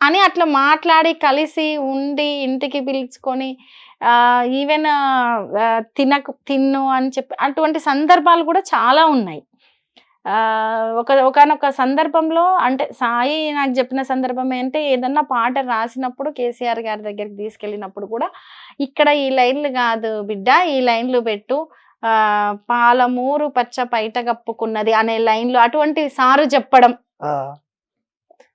అని అట్లా మాట్లాడి కలిసి ఉండి ఇంటికి పిలుచుకొని ఈవెన్ తిన్ను అని చెప్పి అటువంటి సందర్భాలు కూడా చాలా ఉన్నాయి. ఒకానొక సందర్భంలో అంటే సాయి నాకు చెప్పిన సందర్భం ఏంటంటే, ఏదన్నా పాట రాసినప్పుడు కేసీఆర్ గారి దగ్గరికి తీసుకెళ్ళినప్పుడు కూడా ఇక్కడ ఈ లైన్లు కాదు బిడ్డ, ఈ లైన్లు పెట్టు, పాలమూరు పచ్చ పైట కప్పుకున్నది అనే లైన్లు అటువంటివి సారు చెప్పడం,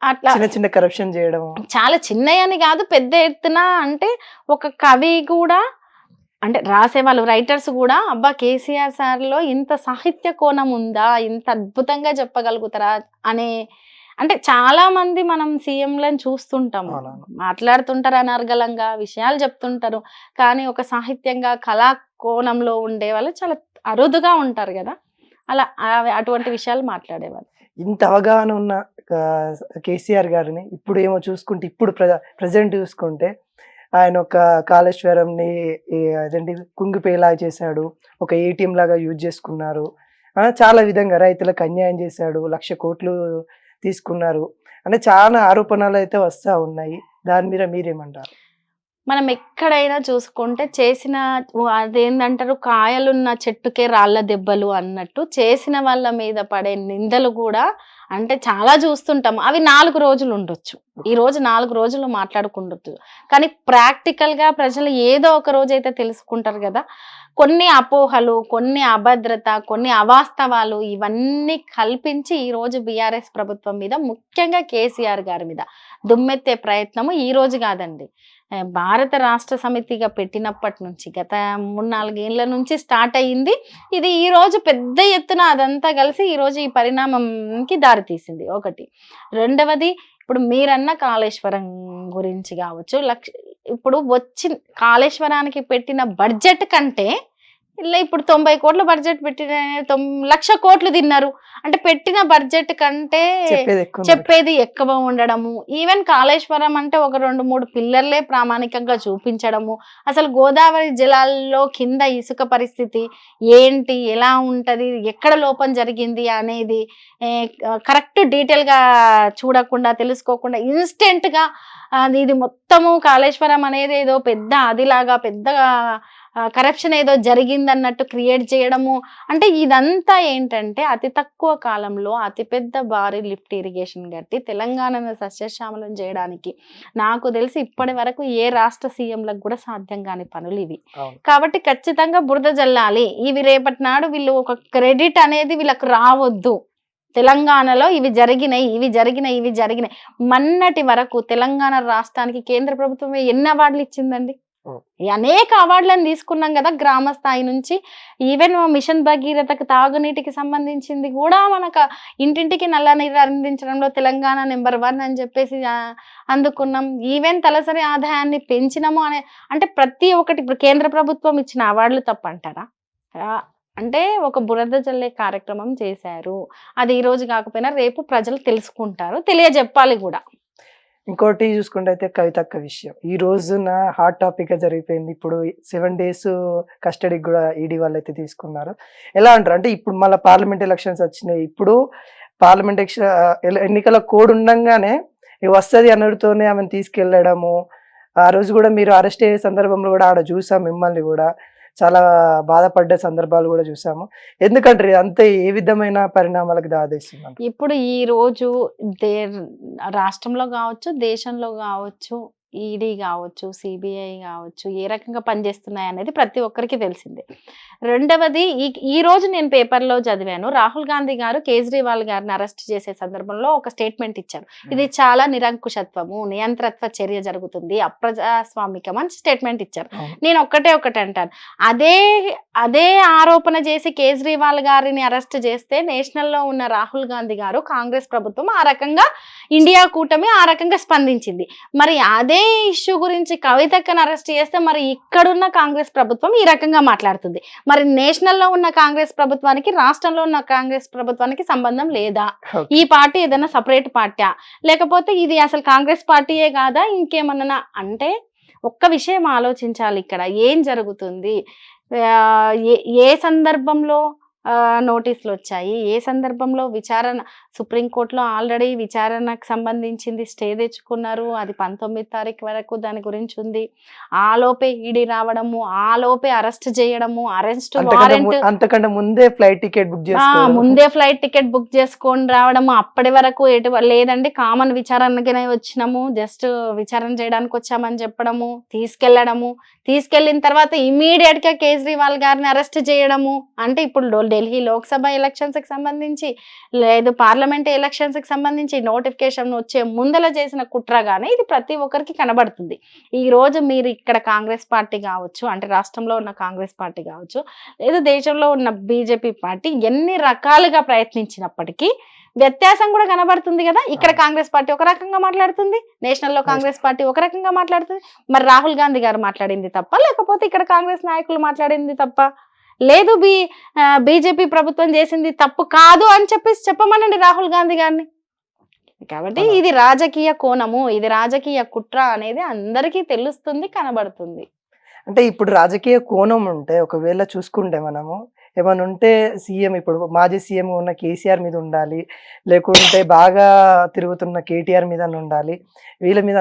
అట్లా చిన్న కరప్షన్ చేయడం, చాలా చిన్నయని కాదు పెద్ద ఎత్తున. అంటే ఒక కవి కూడా అంటే రాసేవాళ్ళు రైటర్స్ కూడా అబ్బా కేసీఆర్ సార్లో ఇంత సాహిత్య కోణం ఉందా, ఇంత అద్భుతంగా చెప్పగలుగుతారా అనే అంటే చాలా మంది మనం సీఎంలను చూస్తుంటాము, అవునవును. మాట్లాడుతుంటారు అనర్గళంగా, విషయాలు చెప్తుంటారు, కానీ ఒక సాహిత్యంగా కళా కోణంలో ఉండే వాళ్ళు చాలా అరుదుగా ఉంటారు కదా. అలా అటువంటి విషయాలు మాట్లాడేవాళ్ళు. ఇంత అవగాహన ఉన్న కేసీఆర్ గారిని ఇప్పుడు ఏమో చూసుకుంటే ఇప్పుడు ప్రజెంట్ చూసుకుంటే ఆయన ఒక కాళేశ్వరంని అదేంటి కుంగిపోయేలా చేశాడు, ఒక ఏటీఎం లాగా యూజ్ చేసుకున్నారు, చాలా విధంగా రైతులకు అన్యాయం చేశాడు, 1,00,000 కోట్లు తీసుకున్నారు అంటే చాలా ఆరోపణలు అయితే వస్తూ ఉన్నాయి. దాని మీద మీరేమంటారు? మనం ఎక్కడైనా చూసుకుంటే చేసిన అదేంటంటారు, కాయలున్న చెట్టుకే రాళ్ళ దెబ్బలు అన్నట్టు చేసిన వాళ్ళ మీద పడే నిందలు కూడా అంటే చాలా చూస్తుంటాం. అవి 4 రోజులు ఉండొచ్చు, ఈ రోజు 4 రోజులు మాట్లాడుకుండొచ్చు, కానీ ప్రాక్టికల్ గా ప్రజలు ఏదో ఒక రోజు అయితే తెలుసుకుంటారు కదా. కొన్ని అపోహలు, కొన్ని అభద్రత, కొన్ని అవాస్తవాలు ఇవన్నీ కల్పించి ఈ రోజు బీఆర్ఎస్ ప్రభుత్వం మీద, ముఖ్యంగా కేసీఆర్ గారి మీద దుమ్మెత్తే ప్రయత్నము ఈ రోజు కాదండి, భారత రాష్ట్ర సమితిగా పెట్టినప్పటి నుంచి గత 3-4 ఏళ్ల నుంచి స్టార్ట్ అయ్యింది. ఇది ఈ రోజు పెద్ద ఎత్తున అదంతా కలిసి ఈ రోజు ఈ పరిణామంకి దారితీసింది ఒకటి. రెండవది, ఇప్పుడు మీరన్న కాళేశ్వరం గురించి కావచ్చు, ఇప్పుడు కాళేశ్వరానికి పెట్టిన బడ్జెట్ కంటే ఇలా ఇప్పుడు 90 కోట్ల బడ్జెట్ పెట్టిన 1,00,000 కోట్లు తిన్నారు అంటే పెట్టిన బడ్జెట్ కంటే చెప్పేది ఎక్కువ ఉండడము. ఈవెన్ కాళేశ్వరం అంటే ఒక 2-3 పిల్లర్లే ప్రామాణికంగా చూపించడము, అసలు గోదావరి జలాల్లో కింద ఇసుక పరిస్థితి ఏంటి, ఎలా ఉంటది, ఎక్కడ లోపం జరిగింది అనేది కరెక్ట్ డీటెయిల్ గా చూడకుండా, తెలుసుకోకుండా ఇన్స్టెంట్ గా ఇది మొత్తము కాళేశ్వరం అనేది ఏదో పెద్ద అదిలాగా పెద్దగా కరప్షన్ ఏదో జరిగిందన్నట్టు క్రియేట్ చేయడము. అంటే ఇదంతా ఏంటంటే అతి తక్కువ కాలంలో అతిపెద్ద భారీ లిఫ్ట్ ఇరిగేషన్ కట్టి తెలంగాణను సస్యశ్యామలం చేయడానికి నాకు తెలిసి ఇప్పటి వరకు ఏ రాష్ట్ర సీఎంలకు కూడా సాధ్యం కాని పనులు ఇవి. కాబట్టి ఖచ్చితంగా బురద జల్లాలి. ఇవి రేపటి నాడు వీళ్ళు ఒక క్రెడిట్ అనేది వీళ్ళకు రావద్దు. తెలంగాణలో ఇవి జరిగినాయి. మొన్నటి వరకు తెలంగాణ రాష్ట్రానికి కేంద్ర ప్రభుత్వం ఎన్ని అవార్డులు ఇచ్చిందండి? అనేక అవార్డులను తీసుకున్నాం కదా, గ్రామ స్థాయి నుంచి. ఈవెన్ మిషన్ భగీరథకు తాగునీటికి సంబంధించింది కూడా మనకు ఇంటింటికి నల్ల నీరు అందించడంలో తెలంగాణ నెంబర్ 1 అని చెప్పేసి అందుకున్నాం. ఈవెన్ తలసరి ఆదాయాన్ని పెంచినాము అంటే ప్రతి ఒక్కటి. ఇప్పుడు కేంద్ర ప్రభుత్వం ఇచ్చిన అవార్డులు తప్పంటారా? అంటే ఒక బురద జల్లే కార్యక్రమం చేశారు. అది ఈ రోజు కాకపోయినా రేపు ప్రజలు తెలుసుకుంటారు, తెలియజెప్పాలి కూడా. ఇంకోటి చూసుకుంటే అయితే కవితక్క విషయం ఈ రోజున హాట్ టాపిక్ గా జరిగిపోయింది. ఇప్పుడు 7 days కస్టడీకి కూడా ఈడీ వాళ్ళు అయితే తీసుకున్నారు. ఎలా అంటారు అంటే ఇప్పుడు మళ్ళీ పార్లమెంట్ ఎలక్షన్స్ వచ్చినాయి. ఇప్పుడు పార్లమెంట్ ఎన్నికల కోడ్ ఉండంగానే వస్తుంది అన్నడితోనే ఆమెను తీసుకెళ్ళడము. ఆ రోజు కూడా మీరు అరెస్ట్ అయ్యే సందర్భంలో కూడా ఆడ చూసాం, మిమ్మల్ని కూడా చాలా బాధపడ్డ సందర్భాలు కూడా చూసాము. ఎందుకంటే అంతే ఏ విధమైన పరిణామాలకు దారితీస్తుంది? ఇప్పుడు ఈ రోజు రాష్ట్రంలో కావచ్చు, దేశంలో కావచ్చు, ఈడీ కావచ్చు, సిబిఐ కావచ్చు, ఏ రకంగా పనిచేస్తున్నాయి అనేది ప్రతి ఒక్కరికి తెలిసిందే. రెండవది, ఈ రోజు నేను పేపర్లో చదివాను, రాహుల్ గాంధీ గారు కేజ్రీవాల్ గారిని అరెస్ట్ చేసే సందర్భంలో ఒక స్టేట్మెంట్ ఇచ్చారు. ఇది చాలా నిరంకుశత్వము, నియంత్రత్వ చర్య జరుగుతుంది, అప్రజాస్వామికం అని స్టేట్మెంట్ ఇచ్చారు. నేను ఒకటి అంటాను, అదే ఆరోపణ చేసి కేజ్రీవాల్ గారిని అరెస్ట్ చేస్తే నేషనల్లో ఉన్న రాహుల్ గాంధీ గారు, కాంగ్రెస్ ప్రభుత్వం ఆ రకంగా, ఇండియా కూటమి ఆ రకంగా స్పందించింది. మరి అదే ఇష్యూ గురించి కవితక్కను అరెస్ట్ చేస్తే మరి ఇక్కడున్న కాంగ్రెస్ ప్రభుత్వం ఈ రకంగా మాట్లాడుతుంది. మరి నేషనల్లో ఉన్న కాంగ్రెస్ ప్రభుత్వానికి, రాష్ట్రంలో ఉన్న కాంగ్రెస్ ప్రభుత్వానికి సంబంధం లేదా? ఈ పార్టీ ఏదైనా సపరేట్ పార్టీ, లేకపోతే ఇది అసలు కాంగ్రెస్ పార్టీయే కాదా, ఇంకేమన్నా? అంటే ఒక్క విషయం ఆలోచించాలి, ఇక్కడ ఏం జరుగుతుంది, ఏ సందర్భంలో నోటీసులు వచ్చాయి, ఏ సందర్భంలో విచారణ, సుప్రీంకోర్టులో ఆల్రెడీ విచారణకు సంబంధించింది స్టే తెచ్చుకున్నారు, అది 19 తారీఖు వరకు దాని గురించి ఉంది. ఆలోపే ఈడీ రావడము, ఆలోపే అరెస్ట్ చేయడము, అరెస్ట్ వారెంట్ అంతకంటే ముందే ఫ్లైట్ టికెట్ బుక్ చేసుకొని రావడము. అప్పటి వరకు లేదండి, కామన్ విచారణకనే వచ్చినాము, జస్ట్ విచారణ చేయడానికి వచ్చామని చెప్పడము, తీసుకెళ్లిన తర్వాత ఇమీడియట్ గా కేజ్రీవాల్ గారిని అరెస్ట్ చేయడము. అంటే ఇప్పుడు ఢిల్లీ లోక్సభ ఎలక్షన్స్ కి సంబంధించి, లేదు పార్లమెంట్ ఎలక్షన్స్ కి సంబంధించి నోటిఫికేషన్ వచ్చే ముందల చేసిన కుట్రగానే ఇది ప్రతి ఒక్కరికి కనబడుతుంది. ఈ రోజు మీరు ఇక్కడ కాంగ్రెస్ పార్టీ కావచ్చు, అంటే రాష్ట్రంలో ఉన్న కాంగ్రెస్ పార్టీ కావచ్చు, లేదా దేశంలో ఉన్న బీజేపీ పార్టీ ఎన్ని రకాలుగా ప్రయత్నించినప్పటికీ వ్యత్యాసం కూడా కనబడుతుంది కదా. ఇక్కడ కాంగ్రెస్ పార్టీ ఒక రకంగా మాట్లాడుతుంది, నేషనల్ లో కాంగ్రెస్ పార్టీ ఒక రకంగా మాట్లాడుతుంది. మరి రాహుల్ గాంధీ గారు మాట్లాడింది తప్ప, లేకపోతే ఇక్కడ కాంగ్రెస్ నాయకులు మాట్లాడింది తప్ప? లేదు బీజేపీ ప్రభుత్వం చేసింది తప్పు కాదు అని చెప్పేసి చెప్పమనండి రాహుల్ గాంధీ గారిని. కాబట్టి ఇది రాజకీయ కోణము, ఇది రాజకీయ కుట్ర అనేది అందరికీ తెలుస్తుంది, కనబడుతుంది. అంటే ఇప్పుడు రాజకీయ కోణం ఉంటే ఒకవేళ చూసుకుంటే మనము ఏమైనా ఉంటే సీఎం, ఇప్పుడు మాజీ సీఎం ఉన్న కేసీఆర్ మీద ఉండాలి, లేకుంటే బాగా తిరుగుతున్న కేటీఆర్ మీద ఉండాలి, వీళ్ళ మీద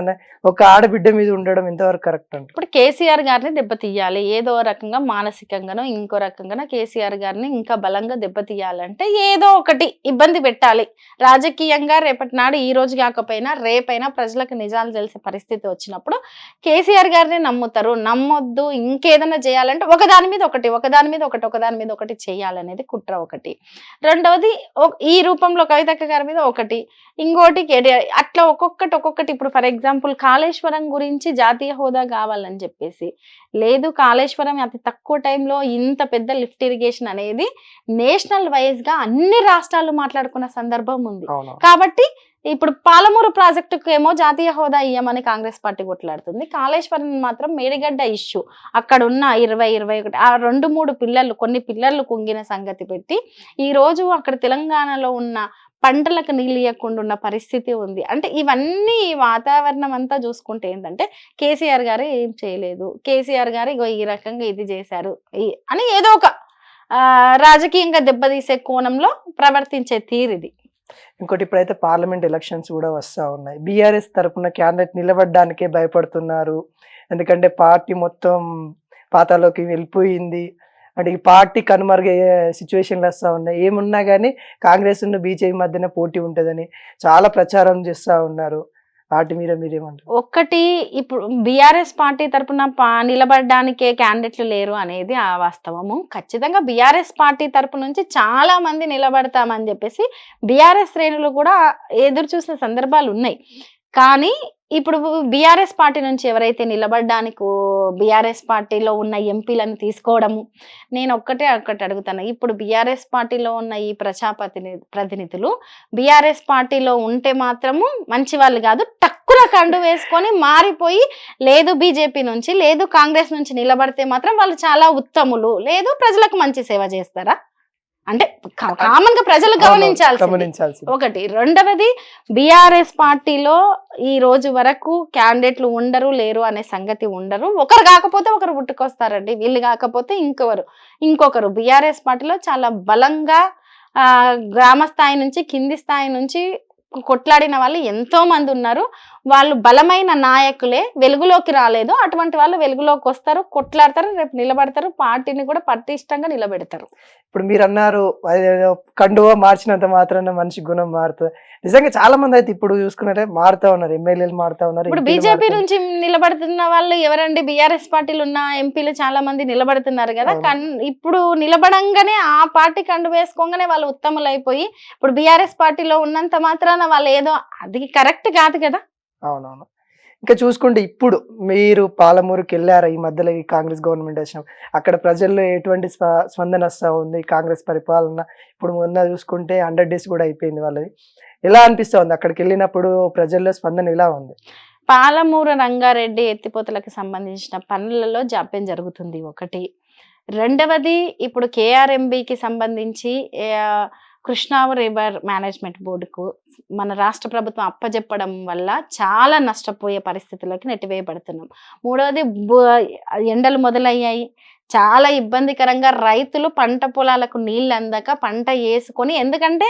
ఒక ఆడబిడ్డ మీద ఉండడం ఎంతవరకు కరెక్ట్ అంటే? ఇప్పుడు కేసీఆర్ గారిని దెబ్బతీయాలి, ఏదో రకంగా మానసికంగానో ఇంకో రకంగానో కేసీఆర్ గారిని ఇంకా బలంగా దెబ్బతీయాలంటే ఏదో ఒకటి ఇబ్బంది పెట్టాలి రాజకీయంగా. రేపటి నాడు ఈ రోజు కాకపోయినా రేపైనా ప్రజలకు నిజాలు తెలిసే పరిస్థితి వచ్చినప్పుడు కేసీఆర్ గారిని నమ్ముతారు. నమ్మొద్దు, ఇంకేదైనా చేయాలంటే ఒకదాని మీద ఒకటి, ఒకదాని మీద ఒకటి, ఒకదాని మీద ఒకటి చేయాలనేది కుట్ర ఒకటి. రెండవది ఈ రూపంలో కవితక్క గారి మీద ఒకటి, ఇంకోటి అట్లా ఒక్కొక్కటి. ఇప్పుడు ఫర్ ఎగ్జాంపుల్ కాళేశ్వరం గురించి జాతీయ హోదా కావాలని చెప్పేసి, లేదు కాళేశ్వరం అతి తక్కువ టైంలో ఇంత పెద్ద లిఫ్ట్ ఇరిగేషన్ అనేది నేషనల్ వైజ్ గా అన్ని రాష్ట్రాలు మాట్లాడుకున్న సందర్భం ఉంది. కాబట్టి ఇప్పుడు పాలమూరు ప్రాజెక్టుకు ఏమో జాతీయ హోదా ఇయ్యమని కాంగ్రెస్ పార్టీ కొట్లాడుతుంది, కాళేశ్వరం మాత్రం మేడిగడ్డ ఇష్యూ అక్కడ ఉన్న 20-21 ఆ 2-3 పిల్లలు, కొన్ని పిల్లలు కుంగిన సంగతి పెట్టి ఈ రోజు అక్కడ తెలంగాణలో ఉన్న పంటలకు నీళ్ళు ఇవ్వకుండా ఉన్న పరిస్థితి ఉంది. అంటే ఇవన్నీ వాతావరణం అంతా చూసుకుంటే ఏంటంటే కేసీఆర్ గారు ఏం చేయలేదు, కేసీఆర్ గారు ఇగో ఈ రకంగా ఇది చేశారు అని ఏదో ఒక రాజకీయంగా దెబ్బతీసే కోణంలో ప్రవర్తించే తీరిది. ఇంకోటి, ఇప్పుడైతే పార్లమెంట్ ఎలక్షన్స్ కూడా వస్తూ ఉన్నాయి. బీఆర్ఎస్ తరఫున క్యాండిడేట్ నిలబడడానికే భయపడుతున్నారు, ఎందుకంటే పార్టీ మొత్తం పాతాలోకి వెళ్ళిపోయింది. అంటే ఈ పార్టీ కనుమరుగయ్యే సిచ్యువేషన్లు వస్తూ ఉన్నాయి. ఏమున్నా కానీ కాంగ్రెస్ బీజేపీ మధ్యన పోటీ ఉంటుందని చాలా ప్రచారం చేస్తూ ఉన్నారు. వాటి మీద మీరేమంటారు? ఒక్కటి, ఇప్పుడు బీఆర్ఎస్ పార్టీ తరఫున నిలబడడానికే క్యాండిడేట్లు లేరు అనేది ఆ వాస్తవము. ఖచ్చితంగా బీఆర్ఎస్ పార్టీ తరపు నుంచి చాలా మంది నిలబడతామని చెప్పేసి బీఆర్ఎస్ శ్రేణులు కూడా ఎదురు చూసిన సందర్భాలు ఉన్నాయి. కానీ ఇప్పుడు బీఆర్ఎస్ పార్టీ నుంచి ఎవరైతే నిలబడడానికి బీఆర్ఎస్ పార్టీలో ఉన్న ఎంపీలను తీసుకోవడము, నేను ఒక్కటి అడుగుతాను. ఇప్పుడు బీఆర్ఎస్ పార్టీలో ఉన్న ఈ ప్రతినిధులు బీఆర్ఎస్ పార్టీలో ఉంటే మాత్రము మంచి వాళ్ళు కాదు, టక్కున కండు వేసుకొని మారిపోయి లేదు బీజేపీ నుంచి, లేదు కాంగ్రెస్ నుంచి నిలబడితే మాత్రం వాళ్ళు చాలా ఉత్తములు, లేదు ప్రజలకు మంచి సేవ చేస్తారా అంటే కామన్ గా ప్రజలు గమనించాల్సి ఒకటి. రెండవది, బీఆర్ఎస్ పార్టీలో ఈ రోజు వరకు క్యాండిడేట్లు ఉండరు లేరు అనే సంగతి ఉండరు. ఒకరు కాకపోతే ఒకరు పుట్టుకొస్తారండి, వీళ్ళు కాకపోతే ఇంకొకరు. బీఆర్ఎస్ పార్టీలో చాలా బలంగా గ్రామ స్థాయి నుంచి కింది స్థాయి నుంచి కొట్లాడిన వాళ్ళు ఎంతో మంది ఉన్నారు. వాళ్ళు బలమైన నాయకులే, వెలుగులోకి రాలేదు. అటువంటి వాళ్ళు వెలుగులోకి వస్తారు, కొట్లాడతారు, రేపు నిలబడతారు, పార్టీని కూడా పటిష్టంగా నిలబెడతారు. ఇప్పుడు మీరు అన్నారు కండువా మార్చినంత మాత్రాన మనిషి గుణం మారుతుంది. నిజంగా చాలా మంది అయితే ఇప్పుడు చూసుకున్నట్టే మారుతా ఉన్నారు, ఎమ్మెల్యేలు మారుతా ఉన్నారు. ఇప్పుడు బీజేపీ నుంచి నిలబడుతున్న వాళ్ళు ఎవరండి? బీఆర్ఎస్ పార్టీలు ఉన్న ఎంపీలు చాలా మంది నిలబడుతున్నారు కదా. ఇప్పుడు నిలబడంగానే ఆ పార్టీ కండు వేసుకోగానే వాళ్ళు ఉత్తములు అయిపోయి ఇప్పుడు బీఆర్ఎస్ పార్టీలో ఉన్నంత మాత్రాన వాళ్ళు ఏదో, అది కరెక్ట్ కాదు కదా. అవునవును. ఇంకా చూసుకుంటే ఇప్పుడు మీరు పాలమూరుకి వెళ్ళారా ఈ మధ్యలో, ఈ కాంగ్రెస్ గవర్నమెంట్ వచ్చినాం, అక్కడ ప్రజల్లో ఎటువంటి స్పందన వస్తూ ఉంది కాంగ్రెస్ పరిపాలన? ఇప్పుడు మొన్న చూసుకుంటే 100 days కూడా అయిపోయింది వాళ్ళది. ఎలా అనిపిస్తూ ఉంది అక్కడికి వెళ్ళినప్పుడు, ప్రజల్లో స్పందన ఎలా ఉంది? పాలమూరు రంగారెడ్డి ఎత్తిపోతలకు సంబంధించిన పనులలో జాప్యం జరుగుతుంది ఒకటి. రెండవది, ఇప్పుడు కేఆర్ఎంబికి సంబంధించి కృష్ణా రివర్ మేనేజ్మెంట్ బోర్డుకు మన రాష్ట్ర ప్రభుత్వం అప్పజెప్పడం వల్ల చాలా నష్టపోయే పరిస్థితుల్లోకి నెట్టివేయబడుతున్నాం. మూడవది, ఎండలు మొదలయ్యాయి, చాలా ఇబ్బందికరంగా రైతులు పంట పొలాలకు నీళ్ళు అందక పంట వేసుకొని, ఎందుకంటే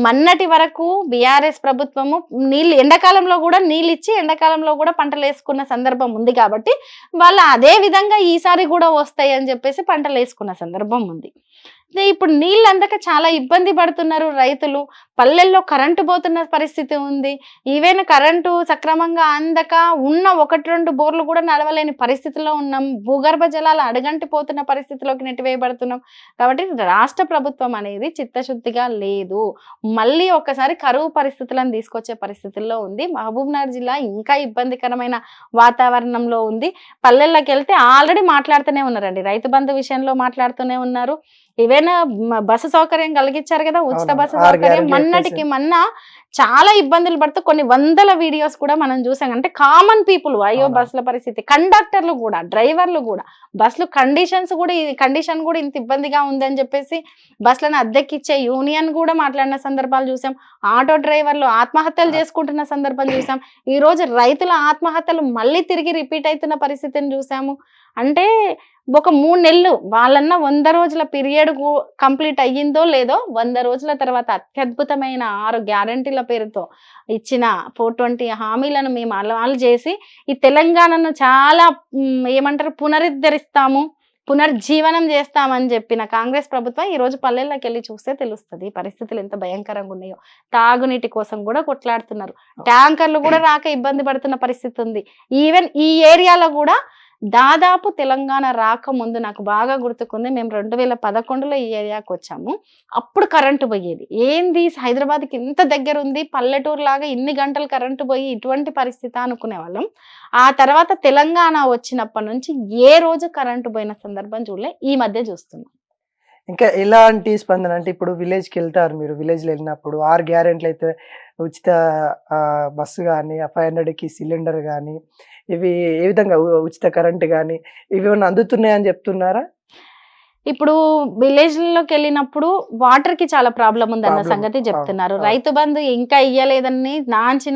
మొన్నటి వరకు బీఆర్ఎస్ ప్రభుత్వము నీళ్ళు ఎండాకాలంలో కూడా నీళ్ళు ఇచ్చి ఎండాకాలంలో కూడా పంటలు వేసుకున్న సందర్భం ఉంది కాబట్టి వాళ్ళు అదే విధంగా ఈసారి కూడా వస్తాయి అని చెప్పేసి పంటలు వేసుకున్న సందర్భం ఉంది. ఇప్పుడు నీళ్ళు అందక చాలా ఇబ్బంది పడుతున్నారు రైతులు. పల్లెల్లో కరెంటు పోతున్న పరిస్థితి ఉంది. ఈవెన్ కరెంటు సక్రమంగా అందక ఉన్న 1-2 బోర్లు కూడా నడవలేని పరిస్థితిలో ఉన్నాం. భూగర్భ జలాలు అడగంటిపోతున్న పరిస్థితిలోకి నెట్టివేయబడుతున్నాం. కాబట్టి రాష్ట్ర ప్రభుత్వం అనేది చిత్తశుద్ధిగా లేదు. మళ్ళీ ఒక్కసారి కరువు పరిస్థితులను తీసుకొచ్చే పరిస్థితుల్లో ఉంది. మహబూబ్నగర్ జిల్లా ఇంకా ఇబ్బందికరమైన వాతావరణంలో ఉంది. పల్లెల్లోకి వెళ్తే ఆల్రెడీ మాట్లాడుతూనే ఉన్నారండి, రైతు బంధు విషయంలో మాట్లాడుతూనే ఉన్నారు. ఈవెన్ బస్సు సౌకర్యం కలిగించారు కదా, ఉచిత అవునవును. బస్సు 6 సౌకర్యం. గ్యారెంటీలు మొన్నటికి మొన్న చాలా ఇబ్బందులు పడుతూ కొన్ని వందల వీడియోస్ కూడా మనం చూసాం. అంటే కామన్ పీపుల్ అయ్యో అవునవును. బస్సుల పరిస్థితి, కండక్టర్లు కూడా, డ్రైవర్లు కూడా, బస్సులు కండిషన్ కూడా ఇంత ఇబ్బందిగా ఉందని చెప్పేసి బస్సులను అద్దెకిచ్చే యూనియన్ కూడా మాట్లాడిన సందర్భాలు చూసాం. ఆటో డ్రైవర్లు ఆత్మహత్యలు చేసుకుంటున్న సందర్భం చూసాం. ఈ రోజు రైతుల ఆత్మహత్యలు మళ్ళీ తిరిగి రిపీట్ అవుతున్న పరిస్థితిని చూసాము. అంటే ఒక 3 నెలలు వాళ్ళన్న 100 రోజుల పీరియడ్ కంప్లీట్ అయ్యిందో లేదో, 100 రోజుల తర్వాత అత్యద్భుతమైన 6 గ్యారంటీల పేరుతో ఇచ్చిన 420 హామీలను మేము అమలు చేసి ఈ తెలంగాణను చాలా ఏమంటారు పునరుద్ధరిస్తాము, పునర్జీవనం చేస్తామని చెప్పిన కాంగ్రెస్ ప్రభుత్వం ఈ రోజు పల్లెల్లోకి వెళ్ళి చూస్తే తెలుస్తుంది పరిస్థితులు ఎంత భయంకరంగా ఉన్నాయో. తాగునీటి కోసం కూడా కొట్లాడుతున్నారు, ట్యాంకర్లు కూడా రాక ఇబ్బంది పడుతున్న పరిస్థితి ఉంది. ఈవెన్ ఈ ఏరియాలో కూడా దాదాపు తెలంగాణ రాకముందు నాకు బాగా గుర్తుకుంది, మేము 2011లో ఈ ఏరియాకి వచ్చాము. అప్పుడు కరెంటు పోయేది. ఏంది హైదరాబాద్కి ఇంత దగ్గర ఉంది, పల్లెటూరు లాగా ఇన్ని గంటలు కరెంటు పోయి ఇటువంటి పరిస్థితి అనుకునే వాళ్ళం. ఆ తర్వాత తెలంగాణ వచ్చినప్పటి నుంచి ఏ రోజు కరెంటు పోయిన సందర్భం చూడలే, ఈ మధ్య చూస్తున్నాం. ఇంకా ఎలాంటి స్పందన అంటే ఇప్పుడు విలేజ్‌కి వెళ్తారు మీరు. విలేజ్‌లో వెళ్ళినప్పుడు 6 గ్యారెంటీలు అయితే ఉచిత బస్సు గాని, ఆ 500కి సిలిండర్ గాని, ఇవి ఏ విధంగా ఉచిత కరెంట్ గాని, ఇవేమన్నా అందుతున్నాయని చెప్తున్నారా? ఇప్పుడు విలేజ్‌లోకి వెళ్ళినప్పుడు వాటర్‌కి చాలా ప్రాబ్లమ్ ఉందన్న ప్రాబ్లమ్. సంగతి అవును. చెప్తున్నారు. అవును. రైతు బంధు ఇంకా ఇయ్యలేదని నాంచి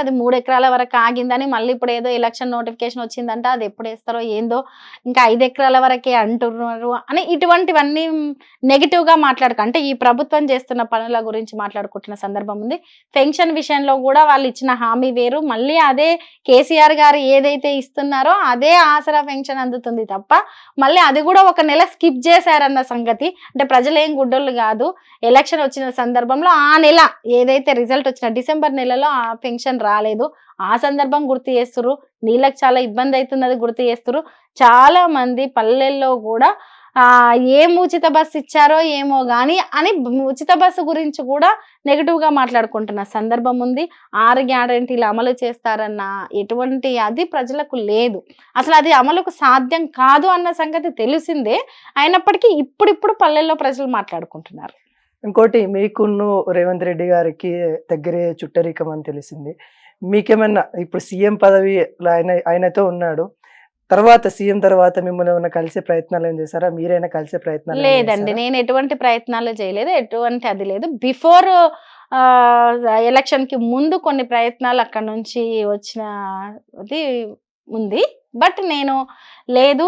అది 3 ఎకరాల వరకు ఆగిందని, మళ్ళీ ఇప్పుడు ఏదో ఎలక్షన్ నోటిఫికేషన్ వచ్చిందంట, అది ఎప్పుడు వేస్తారో ఏందో, ఇంకా 5 ఎకరాల వరకే అంటున్నారు అని ఇటువంటివన్నీ నెగెటివ్‌గా అంటే ఈ ప్రభుత్వం చేస్తున్న పనుల గురించి మాట్లాడుకుంటున్న సందర్భం ఉంది. పెన్షన్ విషయంలో కూడా వాళ్ళు ఇచ్చిన హామీ వేరు, మళ్ళీ అదే కేసీఆర్ గారు ఏదైతే ఇస్తున్నారో అదే ఆసరా పెన్షన్ అందుతుంది తప్ప మళ్ళీ అది కూడా ఒక నెల స్కిప్ చేశారన్న సంగతి. అంటే ప్రజలు ఏం గుడ్డోళ్ళు కాదు. ఎలక్షన్ వచ్చిన సందర్భంలో ఆ నెల ఏదైతే రిజల్ట్ వచ్చిన డిసెంబర్ నెలలో ఆ పెన్షన్ రాలేదు, ఆ సందర్భం గుర్తు చేస్తురు. నీళ్ళకి చాలా ఇబ్బంది అవుతున్నది గుర్తు చేస్తురు. చాలా మంది పల్లెల్లో కూడా ఏం ఉచిత బస్సు ఇచ్చారో ఏమో గాని అని ఉచిత బస్సు గురించి కూడా నెగిటివ్ గా మాట్లాడుకుంటున్న సందర్భం ఉంది. 6 గ్యారెంటీలు అమలు చేస్తారన్న ఎటువంటి అది ప్రజలకు లేదు. అసలు అది అమలుకు సాధ్యం కాదు అన్న సంగతి తెలిసిందే. అయినప్పటికీ ఇప్పుడిప్పుడు పల్లెల్లో ప్రజలు మాట్లాడుకుంటున్నారు. ఇంకోటి మీకును రేవంత్ రెడ్డి గారికి దగ్గరే చుట్టరికం అని తెలిసింది. మీకేమన్నా ఇప్పుడు సీఎం పదవి ఆయనతో ఉన్నాడు. తర్వాత సీఎం తర్వాత మిమ్మల్ని ఏమన్నా కలిసే ప్రయత్నాలు ఏం చేశారా? మీరైనా కలిసే ప్రయత్నాలు ఏమైనా లేదండి, చేశారా? నేను ఎటువంటి ప్రయత్నాలు చేయలేదు, ఎటువంటి అది లేదు. బిఫోర్ ఎలక్షన్ కి ముందు కొన్ని ప్రయత్నాలు అక్కడ నుంచి వచ్చినది ఉంది. బట్ నేను లేదు,